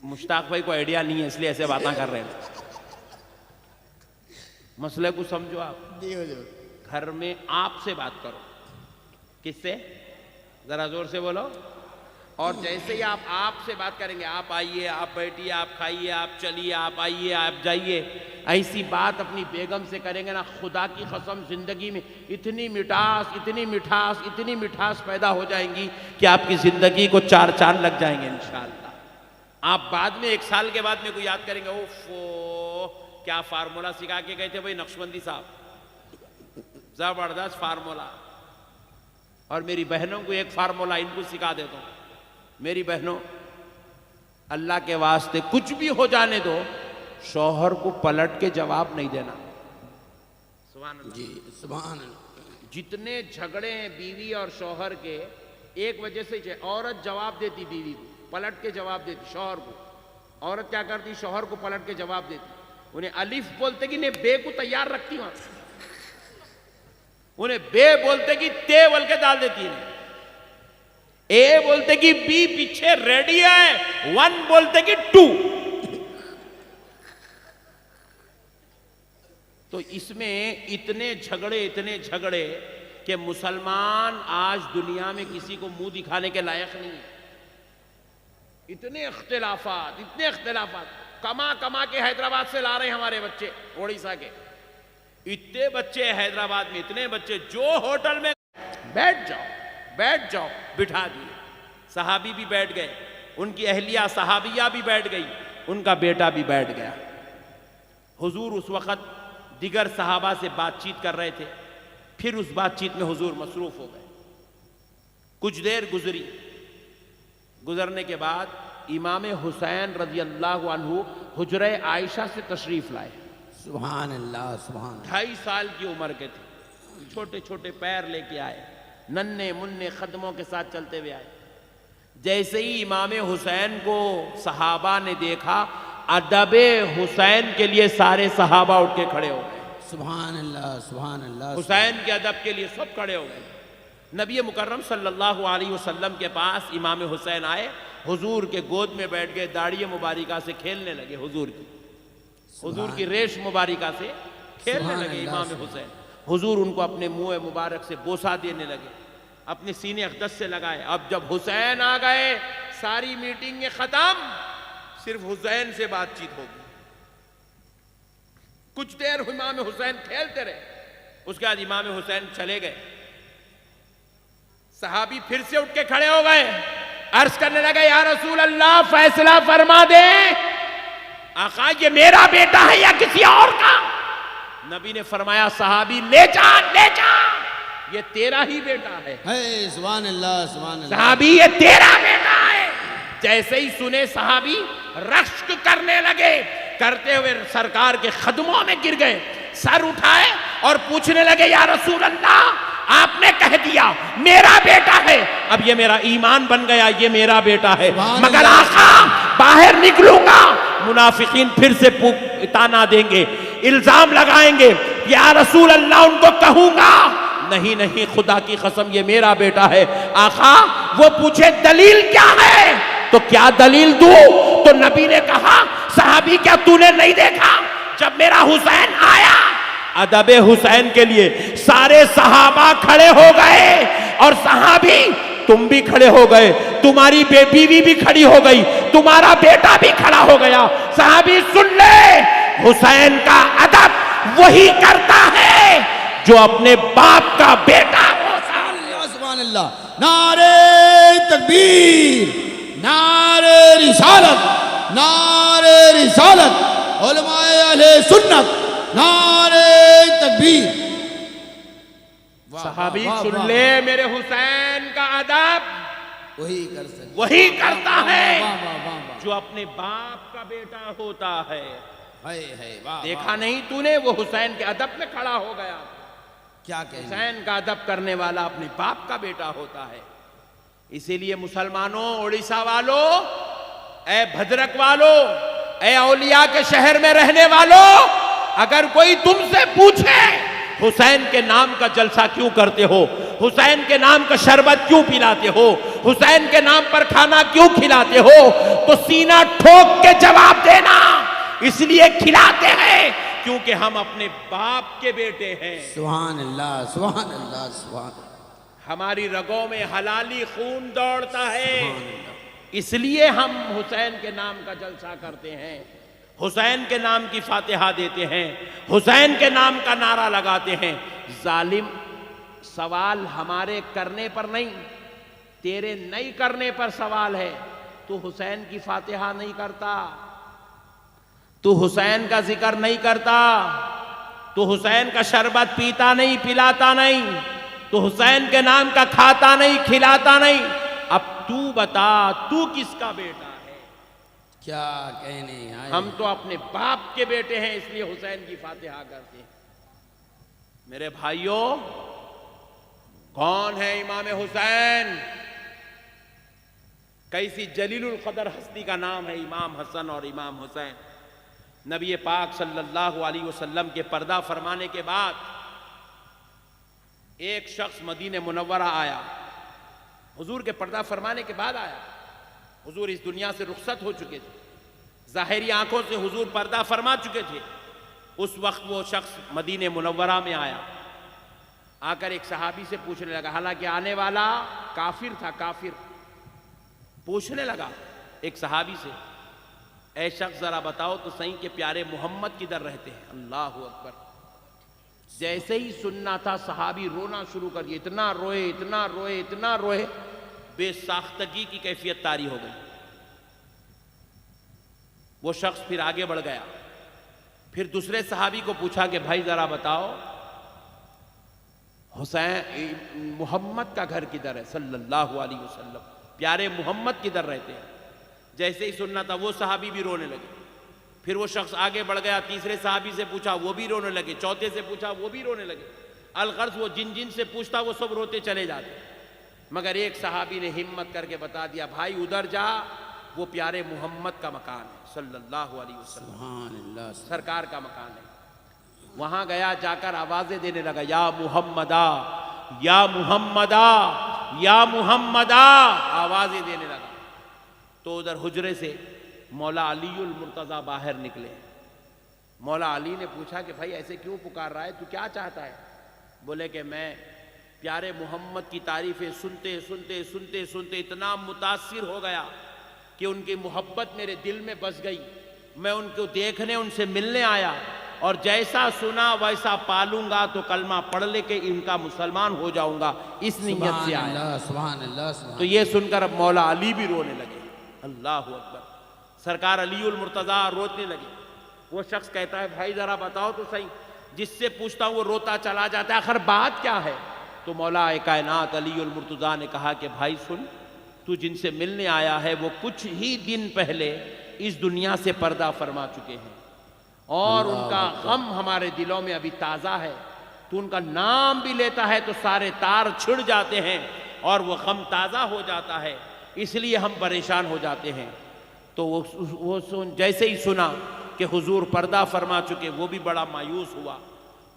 Speaker 1: मुश्ताक भाई को आइडिया नहीं है इसलिए ऐसे बातें कर रहे हैं। मसले को समझो आप।
Speaker 2: जी हो जो।
Speaker 1: घर में आपसे बात करो। किससे? जरा जोर से बोलो। और जैसे ही आप आपसे बात करेंगे, आप आइए, आप बैठिए, आप खाइए, आप चलिए, आप आइए, आप जाइए, ऐसी बात अपनी बेगम से करेंगे ना, खुदा की कसम जिंदगी में इतनी मिठास, इतनी मिठास, इतनी मिठास पैदा हो जाएंगी कि आपकी जिंदगी को 4 चांद लग जाएंगे इंशाअल्लाह। आप बाद में 1 साल के बाद में कोई याद करेंगे, ओफो क्या फार्मूला सिखा के गए थे भाई नक्शबंदी साहब, जबरदस्त फार्मूला। और मेरी बहनों को एक फार्मूला इनको सिखा देता हूं। मेरी बहनों, अल्लाह के वास्ते कुछ भी हो जाने दो, शौहर को पलट के जवाब नहीं देना। सुभान अल्लाह।
Speaker 2: जी सुभान अल्लाह।
Speaker 1: जितने झगड़े हैं बीवी और शौहर के, एक वजह से औरत जवाब देती बीवी को, पलट के जवाब देती शौहर को। औरत क्या करती? शौहर को पलट के जवाब देती। उन्हें अलिफ बोलते कि नहीं बे को तैयार रखती वहां, उन्हें बे बोलते कि ते बोल के डाल देती है, ए बोलते कि बी पीछे रेडी है, 1 बोलते कि 2। तो इसमें इतने झगड़े कि मुसलमान आज दुनिया में किसी को मुंह दिखाने के लायक नहीं है। इतने इख्तिलाफात कमा के हैदराबाद से ला रहे हैं हमारे बच्चे, ओडिशा के। इतने बच्चे हैदराबाद में, इतने बच्चे जो होटल में बैठ जाओ बिठा दिए। सहाबी भी बैठ गए, उनकी अहलिया सहाबिया भी बैठ गई, उनका बेटा भी बैठ गया। हुजूर उस वक्त दिगर सहाबा से बातचीत कर रहे थे। फिर उस बातचीत में हुजूर मसरूफ हो गए। कुछ देर गुजरने के बाद इमाम हुसैन रजी अल्लाह अन्हु हुजरे आयशा से तशरीफ लाए।
Speaker 2: सुभान अल्लाह सुभान।
Speaker 1: 2.5 साल की उम्र के थे, छोटे छोटे पैर लेके आए, नन्हे मुन्ने कदमों के साथ चलते हुए आए। जैसे ही इमाम हुसैन को सहाबा ने देखा, अदबे हुसैन के लिए सारे सहाबा उठ के खड़े हो गए।
Speaker 2: सुभान अल्लाह सुभान अल्लाह।
Speaker 1: हुसैन के अदब के लिए सब खड़े हो गए। नबी मुकर्रम सल्लल्लाहु अलैहि वसल्लम के पास इमाम हुसैन आए, हुजूर के गोद में बैठ गए, दाढ़ी मुबारिका से खेलने लगे। हुजूर की रेश मुबारिका से खेलने लगे इमाम हुसैन। हुजूर उनको अपने मुंह मुबारक से बोसा देने लगे, अपने सीने अक़दस से लगाए। अब जब हुसैन आ गए, सारी मीटिंग खत्म, सिर्फ हुसैन से बातचीत होगी। कुछ देर इमाम हुसैन खेलते रहे, उसके बाद इमाम हुसैन चले गए। सहाबी फिर से उठ के खड़े हो गए, अर्ज करने लगे, या रसूल अल्लाह फैसला फरमा दे, आका ये मेरा बेटा है या किसी और का? नबी ने फरमाया, सहाबी ले जा ये तेरा ही बेटा है।
Speaker 2: सुभान अल्लाह सुभान अल्लाह।
Speaker 1: सहाबी ये तेरा बेटा है। जैसे ही सुने सहाबी रश्क करने लगे, करते हुए सरकार के कदमों में गिर गए, सर उठाए और पूछने लगे, या रसूल अल्लाह आपने कह दिया मेरा बेटा है, अब ये मेरा ईमान बन गया, ये मेरा बेटा है, मगर आका बाहर निकलूंगा मुनाफिकीन फिर से ताना देंगे, इल्जाम लगाएंगे, या रसूल अल्लाह उनको कहूंगा नहीं खुदा की कसम ये मेरा बेटा है। आका वो पूछे दलील क्या है, तो क्या दलील दूं? तो नबी ने कहा, सहाबी क्या तूने नहीं देखा जब मेरा हुसैन आया? अदबे हुसैन के लिए सारे सहाबा खड़े हो गए और सहाबी तुम भी खड़े हो गए, तुम्हारी बीवी भी खड़ी हो गई, तुम्हारा बेटा भी खड़ा हो गया। सहाबी सुन ले, हुसैन का अदब वही करता है जो अपने बाप का बेटा हो।
Speaker 2: सुभान अल्लाह। नारे तकबीर, नारे रिसालत, नारे रिसालत, उलमाए अहले सुन्नत, नारे तकबीर।
Speaker 1: सहाबी सुन ले, मेरे हुसैन का अदब
Speaker 2: वही कर सकते,
Speaker 1: वही करता है
Speaker 2: वाह, वाह, वाह, वाह।
Speaker 1: जो अपने बाप का बेटा होता है।
Speaker 2: है वाह,
Speaker 1: देखा
Speaker 2: वाह।
Speaker 1: नहीं तूने, वो हुसैन के अदब में खड़ा हो गया।
Speaker 2: क्या कहने।
Speaker 1: हुसैन का अदब करने वाला अपने बाप का बेटा होता है। इसीलिए मुसलमानों, उड़ीसा वालों, ए भद्रक वालों, ए औलिया के शहर में रहने वालों, अगर कोई तुमसे पूछे हुसैन के नाम का जलसा क्यों करते हो, हुसैन के नाम का शरबत क्यों पिलाते हो, हुसैन के नाम पर खाना क्यों खिलाते हो, तो सीना ठोक के जवाब देना, इसलिए खिलाते हैं क्योंकि हम अपने बाप के बेटे हैं।
Speaker 2: सुभान अल्लाह, सुभान अल्लाह, सुभान अल्लाह।
Speaker 1: हमारी रगों में हलाली खून दौड़ता है, इसलिए हम हुसैन के नाम का जलसा करते हैं, हुसैन के नाम की फातिहा देते हैं, हुसैन के नाम का नारा लगाते हैं। जालिम, सवाल हमारे करने पर नहीं, तेरे नहीं करने पर सवाल है। तू हुसैन की फातिहा नहीं करता, तू हुसैन का जिक्र नहीं करता, तू हुसैन का शरबत पीता नहीं, पिलाता नहीं, तू हुसैन के नाम का खाता नहीं, खिलाता नहीं। अब तू बता, तू किसका बेटा है?
Speaker 2: क्या कहने आए।
Speaker 1: हम तो अपने बाप के बेटे हैं, इसलिए हुसैन की फातिहा करते हैं। मेरे भाइयों, कौन है इमाम हुसैन? कैसी जलीलुल कदर हस्ती का नाम है इमाम हसन और इमाम हुसैन। नबी पाक सल्लल्लाहु अलैहि वसल्लम के पर्दा फरमाने के बाद एक शख्स मदीने मुनव्वरा आया। हुजूर के पर्दा फरमाने के बाद आया। हुजूर इस दुनिया से रुखसत हो चुके थे, ज़ाहिरी आंखों से हुजूर पर्दा फरमा चुके थे। उस वक्त वो शख्स मदीने मुनव्वरा में आया, आकर एक सहाबी से पूछने लगा, हालांकि आने वाला काफिर था, काफिर पूछने लगा एक सहाबी से, ऐ शख्स जरा बताओ तो सही के प्यारे मोहम्मद किधर रहते हैं? अल्लाह अकबर। जैसे ही सुनना था सहाबी रोना शुरू कर दिया, इतना रोए, इतना रोए, इतना रोए, बेसाख्तगी की कैफियत तारी हो गई। वो शख्स फिर आगे बढ़ गया, फिर दूसरे सहाबी को पूछा कि भाई जरा बताओ हुसैन मोहम्मद का घर किधर है सल्लल्लाहु अलैहि वसल्लम, प्यारे मोहम्मद किधर रहते हैं? जैसे ही सुनना था वो सहाबी भी रोने लगे। फिर वो शख्स आगे बढ़ गया, तीसरे सहाबी से पूछा, वो भी रोने लगे, चौथे से पूछा, वो भी रोने लगे। अलगर्ज वो जिन जिन से पूछता वो सब रोते चले जाते, मगर एक सहाबी ने हिम्मत करके बता दिया, भाई उधर जा, वो प्यारे मोहम्मद का मकान है सल्लल्लाहु अलैहि वसल्लम, सरकार का मकान है। वहां गया, जाकर आवाजें देने लगा, या मुहम्मदा, या मुहम्मदा, या मुहम्मदा, आवाजें देने लगा। तो उधर हुजरे से मौला अलीउल मुर्तज़ा बाहर निकले। मौला अली ने पूछा कि भाई ऐसे क्यों पुकार रहा है, तू क्या चाहता है? बोले कि मैं प्यारे मोहम्मद की तारीफें सुनते सुनते सुनते सुनते इतना मुतासिर हो गया कि उनकी मोहब्बत मेरे दिल में बस गई। मैं उनको देखने, उनसे मिलने आया, और जैसा सुना वैसा पालूंगा, तो कलमा पढ़ लेके इनका मुसलमान हो जाऊंगा, इस नीयत से आया।
Speaker 2: सुभान अल्लाह।
Speaker 1: तो ये सुनकर अब मौला अली भी रोने लगे। अल्लाह अकबर। सरकार अलीउल मुर्तज़ा रोने लगे। वो शख्स कहता है, भाई जरा बताओ तो सही, जिससे पूछता हूं वो रोता चला जाता है, आखिर बात क्या है? तो मौला कायनात अलीउल मुर्तज़ा ने कहा कि भाई सुन, तू जिनसे मिलने आया है वो कुछ ही दिन पहले इस दुनिया से पर्दा फरमा चुके हैं, और उनका गम हमारे दिलों में अभी ताज़ा है। तू उनका नाम भी लेता है तो सारे तार छिड़ जाते हैं और वो गम ताज़ा हो जाता है, इसलिए हम परेशान हो जाते हैं। तो वो जैसे ही सुना कि हुजूर पर्दा फरमा चुके, वो भी बड़ा मायूस हुआ,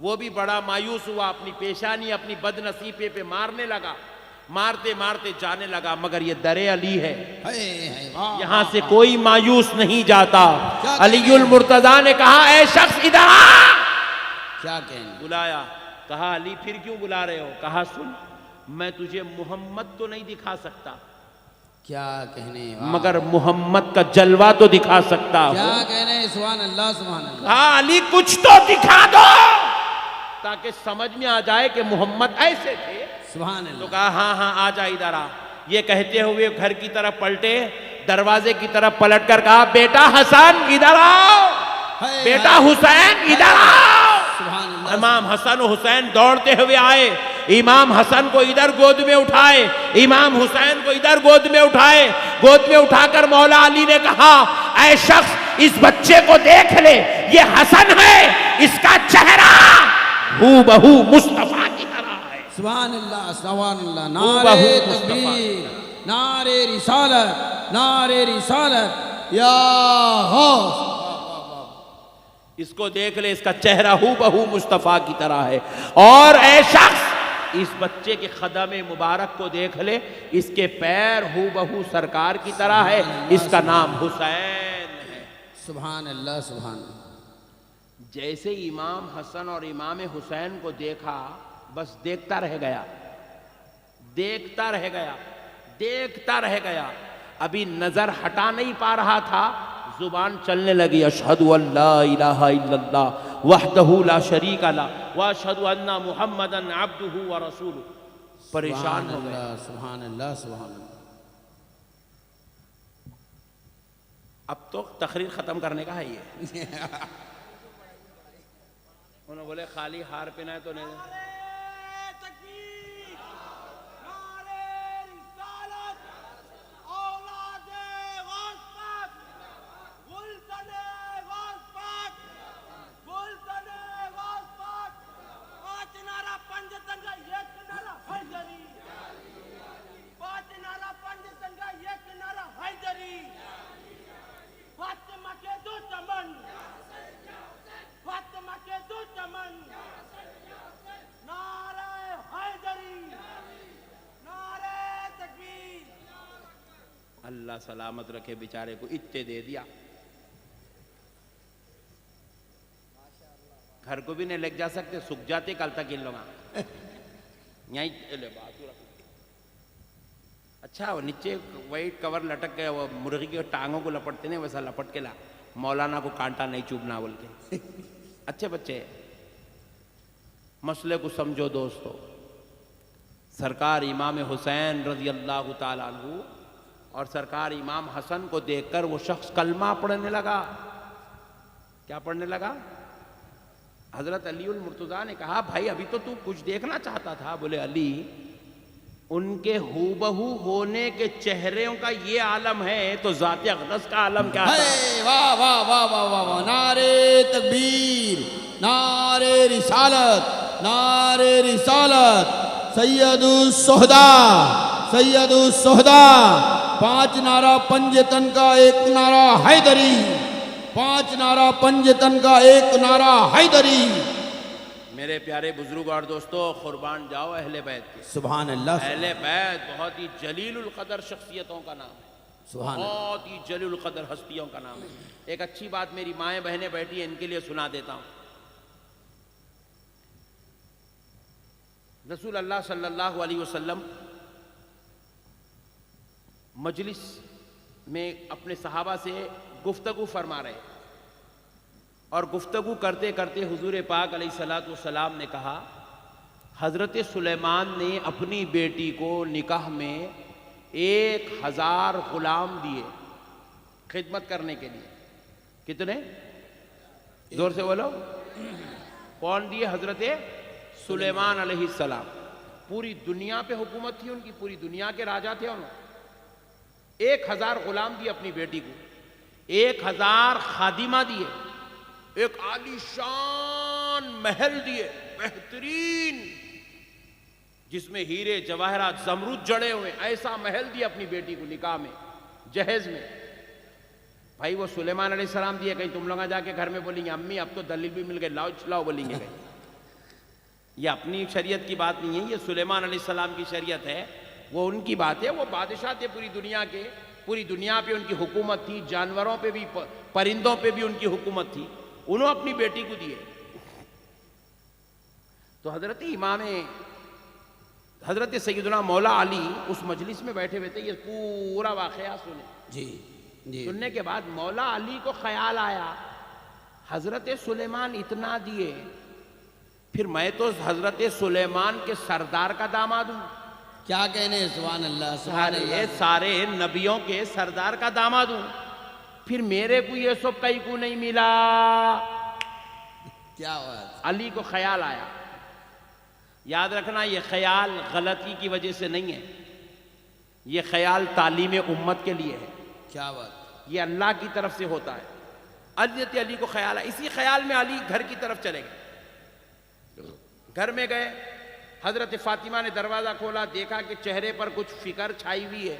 Speaker 1: वो भी बड़ा मायूस हुआ, अपनी पेशानी अपनी बदनसीबे पे मारने लगा, मारते मारते जाने लगा। मगर ये दरे अली है, यहाँ से कोई मायूस नहीं जाता। अलीउल मुर्तज़ा ने कहा, ऐ शख्स इधर आ।
Speaker 2: क्या कहने?
Speaker 1: बुलाया, कहा अली फिर क्यों बुला रहे हो? कहा सुन, मैं तुझे मोहम्मद तो नहीं दिखा सकता,
Speaker 2: क्या कहने,
Speaker 1: मगर मोहम्मद का जलवा तो दिखा सकता हूं।
Speaker 2: क्या कहने? सुभान अल्लाह, सुभान अल्लाह।
Speaker 1: हाँ अली कुछ तो दिखा दो। ताकि समझ में आ जाए कि मोहम्मद ऐसे थे।
Speaker 2: सुभान
Speaker 1: तो
Speaker 2: अल्लाह।
Speaker 1: कहा हाँ हाँ आ जा इधर आ। ये कहते हुए घर की तरफ पलटे, दरवाजे की तरफ पलट कर कहा बेटा हसन इधर आओ,
Speaker 2: हाय,
Speaker 1: बेटा
Speaker 2: हाय।
Speaker 1: हुसैन इधर आओ।
Speaker 2: सुभान अल्लाह।
Speaker 1: इमाम हसन हुसैन दौड़ते हुए आए, इमाम हसन को इधर गोद में उठाए, इमाम हुसैन को इधर गोद में उठाए। गोद में उठाकर मौला अली ने कहा ऐ शख्स इस बच्चे को देख ले, ये हसन है, इसका चेहरा हूबहू मुस्तफा की तरह है।
Speaker 2: सुभान अल्लाह, सुभान अल्लाह।
Speaker 1: हूबहू
Speaker 2: नारे
Speaker 1: मुस्तफा।
Speaker 2: तकबीर, नारे रिसालत, नारे रिसालत, या गौस।
Speaker 1: इसको देख ले, इसका चेहरा हूबहू मुस्तफा की तरह है। और ऐ शख्स इस बच्चे के कदम मुबारक को देख ले, इसके पैर हूबहू सरकार की तरह है, इसका नाम हुसैन है।
Speaker 2: सुभान अल्लाह, सुभान अल्लाह।
Speaker 1: जैसे इमाम हसन और इमाम हुसैन को देखा, बस देखता रह गया, देखता रह गया, देखता रह गया। अभी नजर हटा नहीं पा रहा था, जुबान चलने लगी, अशहदु अल्ला इलाहा इल्लल्लाह वहदहू ला शरीका ला व अशहदु अन्ना मुहम्मदन अब्दुहू व रसूलुहू। परेशान हो गया।
Speaker 2: सुभान अल्लाह, सुभान अल्लाह।
Speaker 1: अब तो तकरीर खत्म करने का है ये। उन्होंने बोले खाली हार पहना है तो नहीं। अल्लाह सलामत रखे, बेचारे को इत्ते दे दिया, घर को भी नहीं लेके जा सकते, सूख जाते कल तक इन लोग यहीं ले बात। अच्छा वो नीचे वाइट कवर लटक गया, वो मुर्गी के टांगों को लपटते नहीं वैसा लपट के ला, मौलाना को कांटा नहीं चुभना बोल के। अच्छे बच्चे, मसले को समझो दोस्तों। सरकार इमाम हुसैन रजी अल्लाह ताला अन्हु और सरकार इमाम हसन को देखकर वो शख्स कलमा पढ़ने लगा। क्या पढ़ने लगा? हजरत अलीउल मुर्तज़ा ने कहा भाई अभी तो तू कुछ देखना चाहता था। बोले अली, उनके हूबहू होने के चेहरों का ये आलम है तो ज़ात अक़दस का आलम क्या था?
Speaker 2: वाह वाह वाह वाह वाह वाह। नारे तकबीर, नारे रिसालत, नारे रिसालत। सैयदुस सोहदा, सैयदुस सोहदा। 5 नारा पंजतन का एक नारा हैदरी, 5 नारा पंजतन का एक नारा हैदरी।
Speaker 1: मेरे प्यारे बुजुर्ग और दोस्तों, कुर्बान जाओ अहले बैत के।
Speaker 2: सुभान अल्लाह।
Speaker 1: अहले बैत बहुत ही जलीलुल कदर शख्सियतों का नाम है,
Speaker 2: सुभान अल्लाह।
Speaker 1: बहुत ही जलीलुल कदर हस्तियों का नाम है। एक अच्छी बात मेरी माएँ बहनें बैठी हैं, इनके लिए सुना देता हूँ। रसूल अल्लाह सल्लल्लाहु अलैहि वसल्लम मजलिस में अपने सहाबा से गुफ्तगू फरमा रहे, और गुफ्तगू करते करते हुजूर पाक अलैहिस्सलातु वस्सलाम ने कहा, हज़रत सुलेमान ने अपनी बेटी को निकाह में 1000 गुलाम दिए खिदमत करने के लिए। कितने? जोर से बोलो। कौन दिए? हज़रत सुलेमान अलैहिस्सलाम। पूरी दुनिया पे हुकूमत थी उनकी, पूरी दुनिया के राजा थे उन्होंने। 1000 गुलाम दिए अपनी बेटी को, 1000 खादिमा दिए, एक आलीशान महल दिए बेहतरीन, जिसमें हीरे जवाहरात जमरूद जड़े हुए, ऐसा महल दिया अपनी बेटी को निकाह में, जहेज में। भाई वो सुलेमान अलैहिस्सलाम दिए, कहीं तुम लोग जाके घर में बोलेंगे अम्मी अब तो दलील भी मिल गए, लाओ चलाओ बोलेंगे कहीं। ये अपनी शरीयत की बात नहीं है, ये सुलेमान अलैहिस्सलाम की शरीयत है, वो उनकी बात है। वो बादशाह थे पूरी दुनिया के, पूरी दुनिया पे उनकी हुकूमत थी, जानवरों पे भी, परिंदों पे भी उनकी हुकूमत थी। उन्होंने अपनी बेटी को दिए। तो हजरत सैयदना मौला अली उस मजलिस में बैठे हुए थे, ये पूरा वाकया सुने।
Speaker 2: जी जी।
Speaker 1: सुनने के बाद मौला अली को ख्याल आया, हजरत सुलेमान इतना दिए फिर मैं तो हजरत सुलेमान के सरदार का दामाद हूं।
Speaker 2: क्या कहने, सुभान अल्लाह, सुभान
Speaker 1: सारे
Speaker 2: अल्लाह।
Speaker 1: सारे नबियों के सरदार का दामाद हूं, फिर मेरे को ये सब कहीं को नहीं मिला।
Speaker 2: क्या बात।
Speaker 1: अली को ख्याल आया। याद रखना, ये ख्याल गलती की वजह से नहीं है, ये ख्याल तालीम उम्मत के लिए है।
Speaker 2: क्या बात।
Speaker 1: ये अल्लाह की तरफ से होता है। हजरत अली को ख्याल आया, इसी ख्याल में अली घर की तरफ चले गए। घर में गए, हजरत फातिमा ने दरवाजा खोला, देखा कि चेहरे पर कुछ फिक्र छाई हुई है।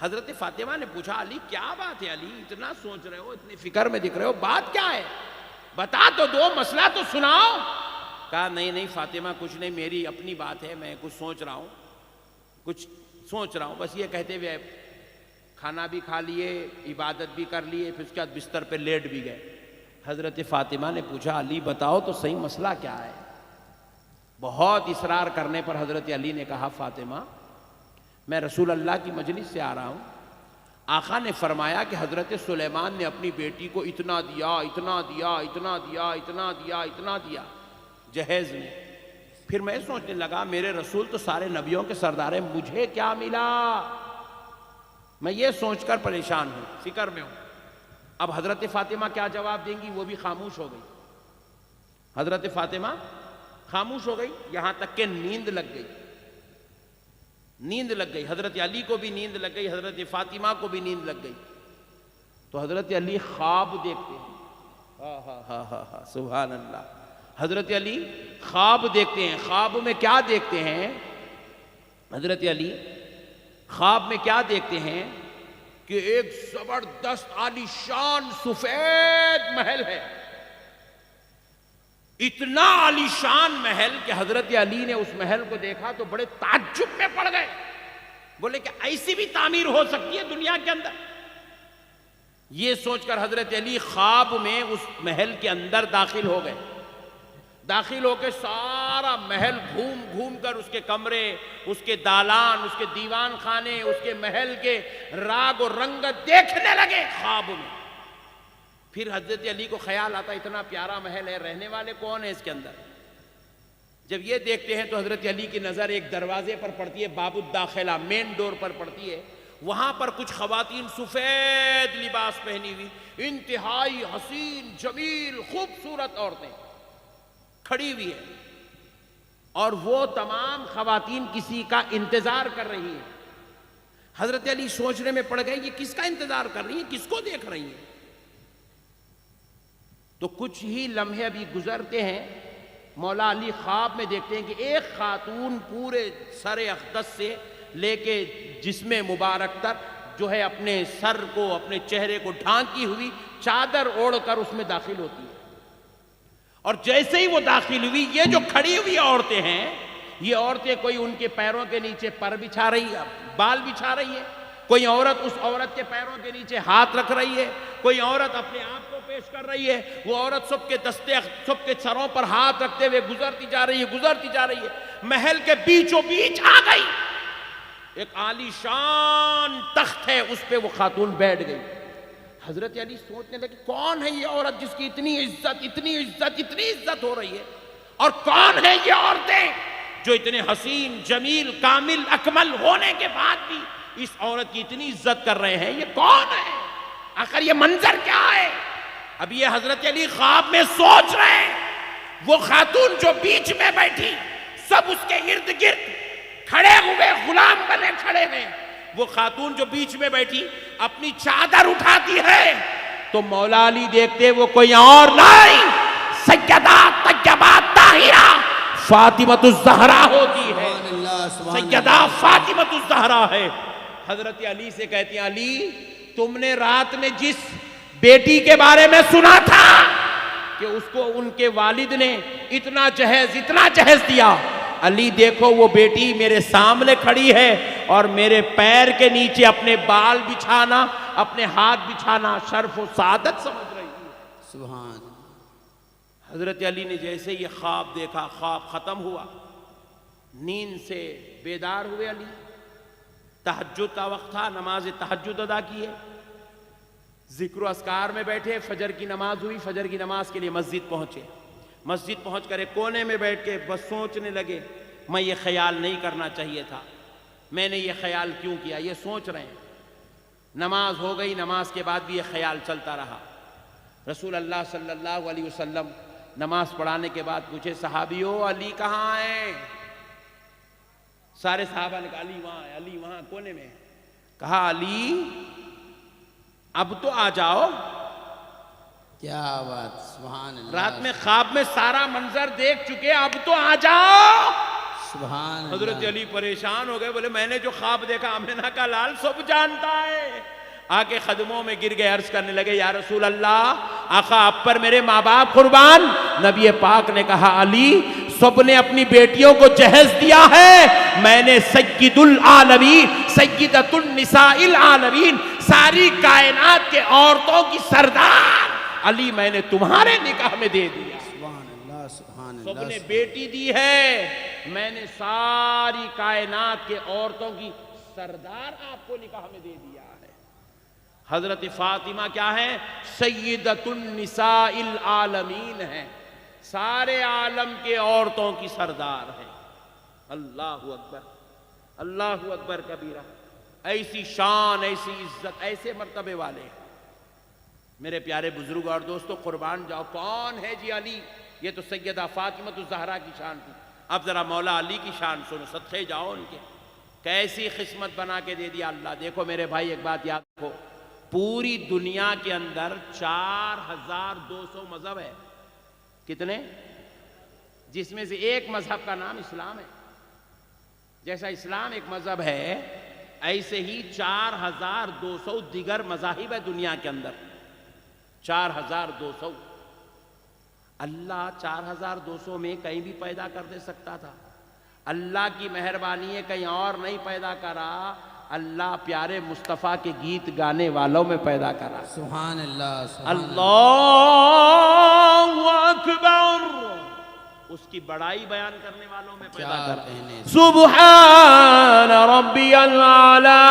Speaker 1: हजरत फातिमा ने पूछा, अली क्या बात है अली, इतना सोच रहे हो, इतनी फिक्र में दिख रहे हो, बात क्या है, बता तो दो, मसला तो सुनाओ। कहा नहीं नहीं फातिमा, कुछ नहीं, मेरी अपनी बात है, मैं कुछ सोच रहा हूं, कुछ सोच रहा हूं। बस ये कहते हुए खाना भी खा लिए, इबादत भी कर लिए, फिर उसके बाद बिस्तर पे लेट भी गए। हजरत फातिमा ने पूछा, अली बताओ तो सही मसला क्या है। बहुत इसरार करने पर हजरत अली ने कहा, फातिमा मैं रसूल अल्लाह की मजलिस से आ रहा हूं, आका ने फरमाया कि हजरत सुलेमान ने अपनी बेटी को इतना दिया, इतना दिया, इतना दिया, इतना दिया, इतना दिया जहेज में। फिर मैं सोचने लगा, मेरे रसूल तो सारे नबियों के सरदार हैं, मुझे क्या मिला। मैं ये सोचकर परेशान हूं, फिक्र में हूं। अब हजरत फातिमा क्या जवाब देंगी, वो भी खामोश हो गई। हजरत फातिमा खामोश हो गई, यहां तक के नींद लग गई, नींद लग गई। हजरत अली को भी नींद लग गई, हजरत फातिमा को भी नींद लग गई। तो हजरत अली ख्वाब देखते हैं। हा सुभान अल्लाह। हजरत अली ख्वाब देखते हैं। ख्वाब में क्या देखते हैं हजरत अली? ख्वाब में क्या देखते हैं कि एक जबरदस्त आलीशान सफेद महल है। इतना आलीशान महल कि हजरत अली ने उस महल को देखा तो बड़े ताज्जुब में पड़ गए। बोले कि ऐसी भी तामीर हो सकती है दुनिया के अंदर। ये सोचकर हजरत अली ख्वाब में उस महल के अंदर दाखिल हो गए। दाखिल होकर सारा महल घूम घूम कर उसके कमरे, उसके दालान, उसके दीवान खाने, उसके महल के राग और रंगत देखने लगे ख्वाब में। फिर हजरत अली को ख्याल आता, इतना प्यारा महल है, रहने वाले कौन है इसके अंदर। जब ये देखते हैं तो हजरत अली की नजर एक दरवाजे पर पड़ती है, बाबुद दाखिला, मेन डोर पर पड़ती है। वहां पर कुछ खवातीन सफेद लिबास पहनी हुई, इंतहाई हसीन जमील खूबसूरत औरतें खड़ी हुई है, और वो तमाम खवातीन किसी का इंतजार कर रही है। हजरत अली सोचने में पड़ गए, ये किसका इंतजार कर रही है, किसको देख रही है। तो कुछ ही लम्हे अभी गुजरते हैं, मौला अली ख्वाब में देखते हैं कि एक खातून पूरे सर अक़दस से लेके जिस्म मुबारक तक जो है अपने सर को, अपने चेहरे को ढांकी हुई चादर ओढ़कर उसमें दाखिल होती है। और जैसे ही वो दाखिल हुई, ये जो खड़ी हुई औरतें हैं, ये औरतें कोई उनके पैरों के नीचे पर बिछा रही है, बाल बिछा रही है, कोई औरत उस औरत के पैरों के नीचे हाथ रख रही है, कोई औरत अपने आप को पेश कर रही है। वो औरत सबके दस्ते, सबके सरों पर हाथ रखते हुए गुजरती जा रही है, गुजरती जा रही है। महल के बीचों बीच आ गई, एक आलीशान तख्त है, उस पे वो खातून बैठ गई। हजरत अली सोचने लगे, कौन है ये औरत जिसकी इतनी इज्जत, इतनी इज्जत, इतनी इज्जत हो रही है, और कौन है ये औरतें जो इतने हसीन जमील कामिल अकमल होने के बाद भी इस औरत की इतनी इज्जत कर रहे हैं, ये कौन है, आखिर ये मंजर क्या है। अब ये हजरत अली ख्वाब में सोच रहे हैं। वो खातून जो बीच में बैठी, सब उसके इर्द गिर्द खड़े हुए गुलाम बने खड़े हैं। वो खातून जो बीच में बैठी अपनी चादर उठाती है तो मौला अली देखते वो कोई और नहीं, सैयदा तैयबा ताहिरा फातिमतुज़ ज़हरा होती है। सैयदा फातिमतुज़ ज़हरा है। हजरत अली से कहती हैं, अली तुमने रात में जिस बेटी के बारे में सुना था कि उसको उनके वालिद ने इतना जहेज दिया, अली देखो वो बेटी मेरे सामने खड़ी है और मेरे पैर के नीचे अपने बाल बिछाना, अपने हाथ बिछाना शर्फ और सादत समझ रही है।
Speaker 2: सुभान।
Speaker 1: हजरत अली ने जैसे ये ख्वाब देखा, ख्वाब खत्म हुआ, नींद से बेदार हुए अली। तहज्जुद का वक्त था, नमाज तहज्जुद अदा किए, जिक्र अस्कार में बैठे, फजर की नमाज हुई, फजर की नमाज के लिए मस्जिद पहुंचे। मस्जिद पहुंचकर एक कोने में बैठ के बस सोचने लगे, मैं ये ख्याल नहीं करना चाहिए था, मैंने ये ख्याल क्यों किया, ये सोच रहे हैं। नमाज हो गई, नमाज के बाद भी ये ख्याल चलता रहा। रसूल अल्लाह सल्लल्लाहु अलैहि वसल्लम नमाज पढ़ाने के बाद पूछे, सहाबियों अली कहाँ है? सारे सहाबा ने कहा अली वहां है, अली वहां कोने में। कहा अली अब तो आ जाओ।
Speaker 2: क्या बात, सुभान अल्लाह।
Speaker 1: रात में ख्वाब में सारा मंजर देख चुके, अब तो आ जाओ।
Speaker 2: सुभान
Speaker 1: हजरत
Speaker 2: अल्लाह।
Speaker 1: अली परेशान हो गए, बोले मैंने जो ख्वाब देखा आमिना का लाल सब जानता है। आके कदमों में गिर गए, अर्ज करने लगे, या रसूल अल्लाह, आका आप पर मेरे माँ बाप कुर्बान। नबी पाक ने कहा अली सबने अपनी बेटियों को जहेज दिया है, मैंने सय्यदुल आलमीन सय्यदतुन निसाइल आलमीन सारी कायनात के औरतों की सरदार अली मैंने तुम्हारे निकाह में दे दिया।
Speaker 2: सुभान अल्लाह, सुभान
Speaker 1: सबने
Speaker 2: अल्लाह।
Speaker 1: बेटी दी है, मैंने सारी कायनात के औरतों की सरदार आपको निकाह में दे दिया है। हजरत फातिमा क्या है? सय्यदतुन निसाइल आलमीन है, सारे आलम के औरतों की सरदार है। अल्लाहु अकबर, अल्लाहु अकबर कबीरा। ऐसी शान, ऐसी इज्जत, ऐसे मर्तबे वाले हैं। मेरे प्यारे बुजुर्ग और दोस्तों, कुर्बान जाओ, कौन है जी अली? ये तो सैयदा फातिमा ज़हरा की शान थी। अब जरा मौला अली की शान सुनो, सदक़े जाओ उनके, कैसी किस्मत बना के दे दिया अल्लाह। देखो मेरे भाई, एक बात याद रखो, पूरी दुनिया के अंदर 4200 मजहब है। कितने? जिसमें से एक मजहब का नाम इस्लाम है। जैसा इस्लाम एक मजहब है, ऐसे ही 4200 दिगर मजाहिब है दुनिया के अंदर। 4200। अल्लाह 4200 में कहीं भी पैदा कर दे सकता था। अल्लाह की मेहरबानी है, कहीं और नहीं पैदा करा, अल्लाह प्यारे मुस्तफ़ा के गीत गाने वालों में पैदा करा।
Speaker 2: सुभान अल्लाह,
Speaker 1: अल्लाहु अकबर, उसकी बड़ाई बयान करने वालों में पैदा करा। सुब्हान रब्बियल आला,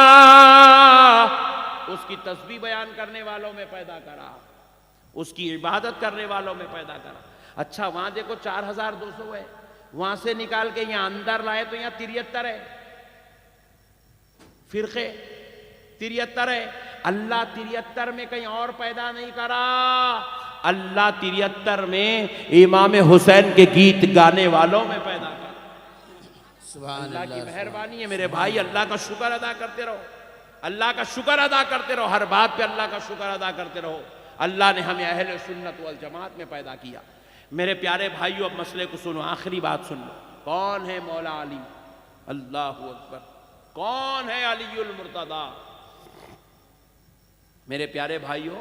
Speaker 1: उसकी तस्बीह बयान करने वालों में पैदा करा, उसकी इबादत करने वालों में पैदा करा। अच्छा वहां देखो 4200 है, वहां से निकाल के यहां अंदर लाए तो यहां 73 है, फिरके 73 है। अल्लाह 73 में कहीं और पैदा नहीं करा, अल्लाह 73 में इमाम हुसैन के गीत गाने वालों में पैदा करा।
Speaker 2: सुभान
Speaker 1: अल्लाह की
Speaker 2: अल्लाह।
Speaker 1: मेहरबानी है मेरे भाई। अल्लाह का शुक्र अदा करते रहो, अल्लाह का शुक्र अदा करते रहो, हर बात पे अल्लाह का शुक्र अदा करते रहो। अल्लाह ने हमें अहले सुन्नत वल जमात में पैदा किया। मेरे प्यारे भाइयों, अब मसले को सुनो, आखिरी बात सुन लो। कौन है मौला अली? अल्लाहु अकबर। कौन है अलीउल मुर्तदा? मेरे प्यारे भाइयों,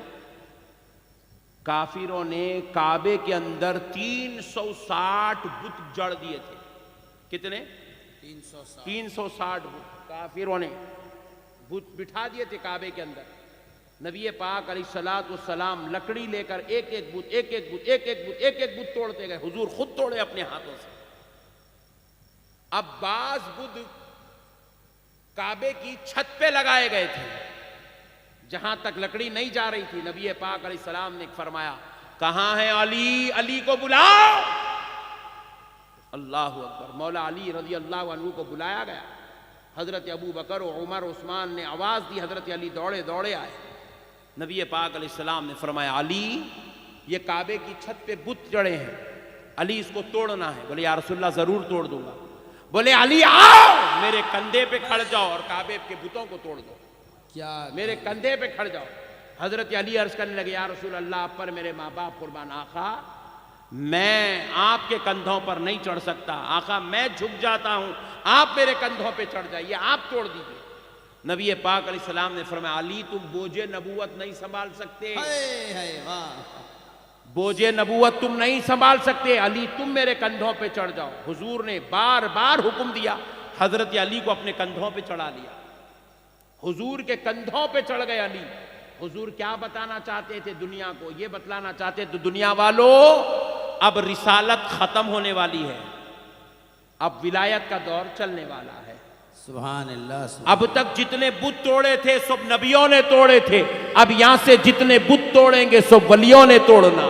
Speaker 1: काफिरों ने काबे के अंदर 360 बुत जड़ दिए थे। कितने? 360 बुत काफिरों ने बुत बिठा दिए थे काबे के अंदर। नबी पाक अलैहिस्सलाम लकड़ी लेकर एक एक बुत तोड़ते गए। हुजूर खुद तोड़े अपने हाथों से। अब बाज बुत काबे की छत पे लगाए गए थे, जहां तक लकड़ी नहीं जा रही थी। नबी पाक अलैहिस्सलाम ने फरमाया, कहां है अली? अली को बुलाओ। अल्लाहु अकबर। मौला अली रज़ी अल्लाहु अन्हु को बुलाया गया। हजरत अबू बकर और उमर उस्मान ने आवाज दी, हजरत अली दौड़े दौड़े आए। नबी पाक अलैहिस्सलाम ने फरमाया, अली ये काबे की छत पे बुत जड़े हैं, अली इसको तोड़ना है। बोले या रसूलल्लाह जरूर तोड़ दूंगा। बोले अली आओ, मेरे कंधे पे खड़ जाओ और काबे के बुतों को तोड़ दो।
Speaker 2: क्या
Speaker 1: मेरे कंधे पे खड़ जाओ। हजरत अली अर्ज करने लगे, या रसूल अल्लाह आप पर मेरे माँ बाप कुर्बान। आका मैं आपके कंधों पर नहीं चढ़ सकता, आका मैं झुक जाता हूं, आप मेरे कंधों पे चढ़ जाइए, आप तोड़ दीजिए। नबी पाक अलैहिस्सलाम ने फरमाया, अली तुम बोझे नबूवत नहीं संभाल सकते, बोझे नबूवत तुम नहीं संभाल सकते, अली तुम मेरे कंधों पे चढ़ जाओ। हुजूर ने बार बार हुक्म दिया, हजरत अली को अपने कंधों पे चढ़ा लिया। हुजूर के कंधों पे चढ़ गए अली। हुजूर क्या बताना चाहते थे दुनिया को? ये बतलाना चाहते थे, दुनिया वालों अब रिसालत खत्म होने वाली है, अब विलायत का दौर चलने वाला है।
Speaker 2: सुभान अल्लाह।
Speaker 1: अब तक जितने बुत तोड़े थे सब नबियों ने तोड़े थे, अब यहां से जितने बुत तोड़ेंगे सब वलियों ने तोड़ना।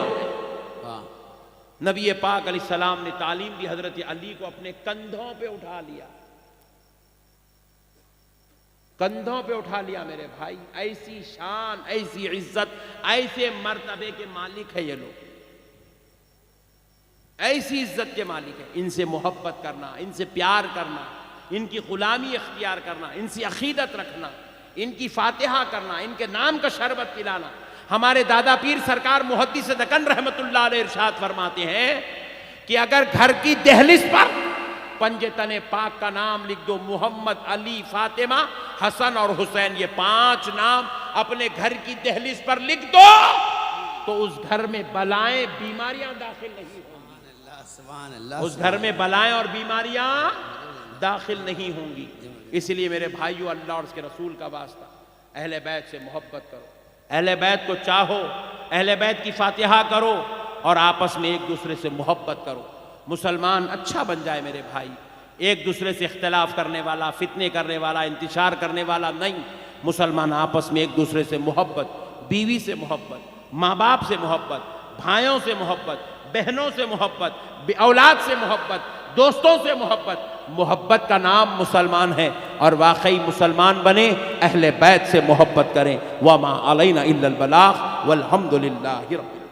Speaker 1: नबी पाक अलैहिस्सलाम ने तालीम दी, हजरत अली को अपने कंधों पे उठा लिया, कंधों पे उठा लिया मेरे भाई। ऐसी शान, ऐसी इज्जत, ऐसे मर्तबे के मालिक है ये लोग, ऐसी इज्जत के मालिक है। इनसे मोहब्बत करना, इनसे प्यार करना, इनकी गुलामी इख्तियार करना, इनसे अकीदत रखना, इनकी फातिहा करना, इनके नाम का शरबत पिलाना। हमारे दादा पीर सरकार मुहद्दिस दक्कन रहमतुल्लाह अलैह इरशाद फरमाते हैं कि अगर घर की दहलीज पर पंजे तने पाक का नाम लिख दो, मोहम्मद, अली, फातिमा, हसन और हुसैन, ये 5 नाम अपने घर की दहलीज पर लिख दो, तो उस घर में बलाएं, बीमारियां दाखिल नहीं होंगी। उस घर में बलाएं और बीमारियां दाखिल नहीं होंगी। इसलिए मेरे भाइयों, अल्लाह और उसके रसूल का वास्ता, अहले बैत से मोहब्बत करो, अहले बैत को चाहो, अहले बैत की फातिहा करो और आपस में एक दूसरे से मोहब्बत करो। मुसलमान अच्छा बन जाए मेरे भाई, एक दूसरे से इख्तिलाफ करने वाला, फितने करने वाला, इंतशार करने वाला नहीं। मुसलमान आपस में एक दूसरे से मोहब्बत, बीवी से मोहब्बत, माँ बाप से मोहब्बत, भाइयों से मोहब्बत, बहनों से मोहब्बत, औलाद से मोहब्बत, दोस्तों से मोहब्बत। मोहब्बत का नाम मुसलमान है और वाकई मुसलमान बने, अहले बैत से मोहब्बत करें। वमा अलैना इल्लल बलाग वल्हम्दुलिल्लाहि रब्बिल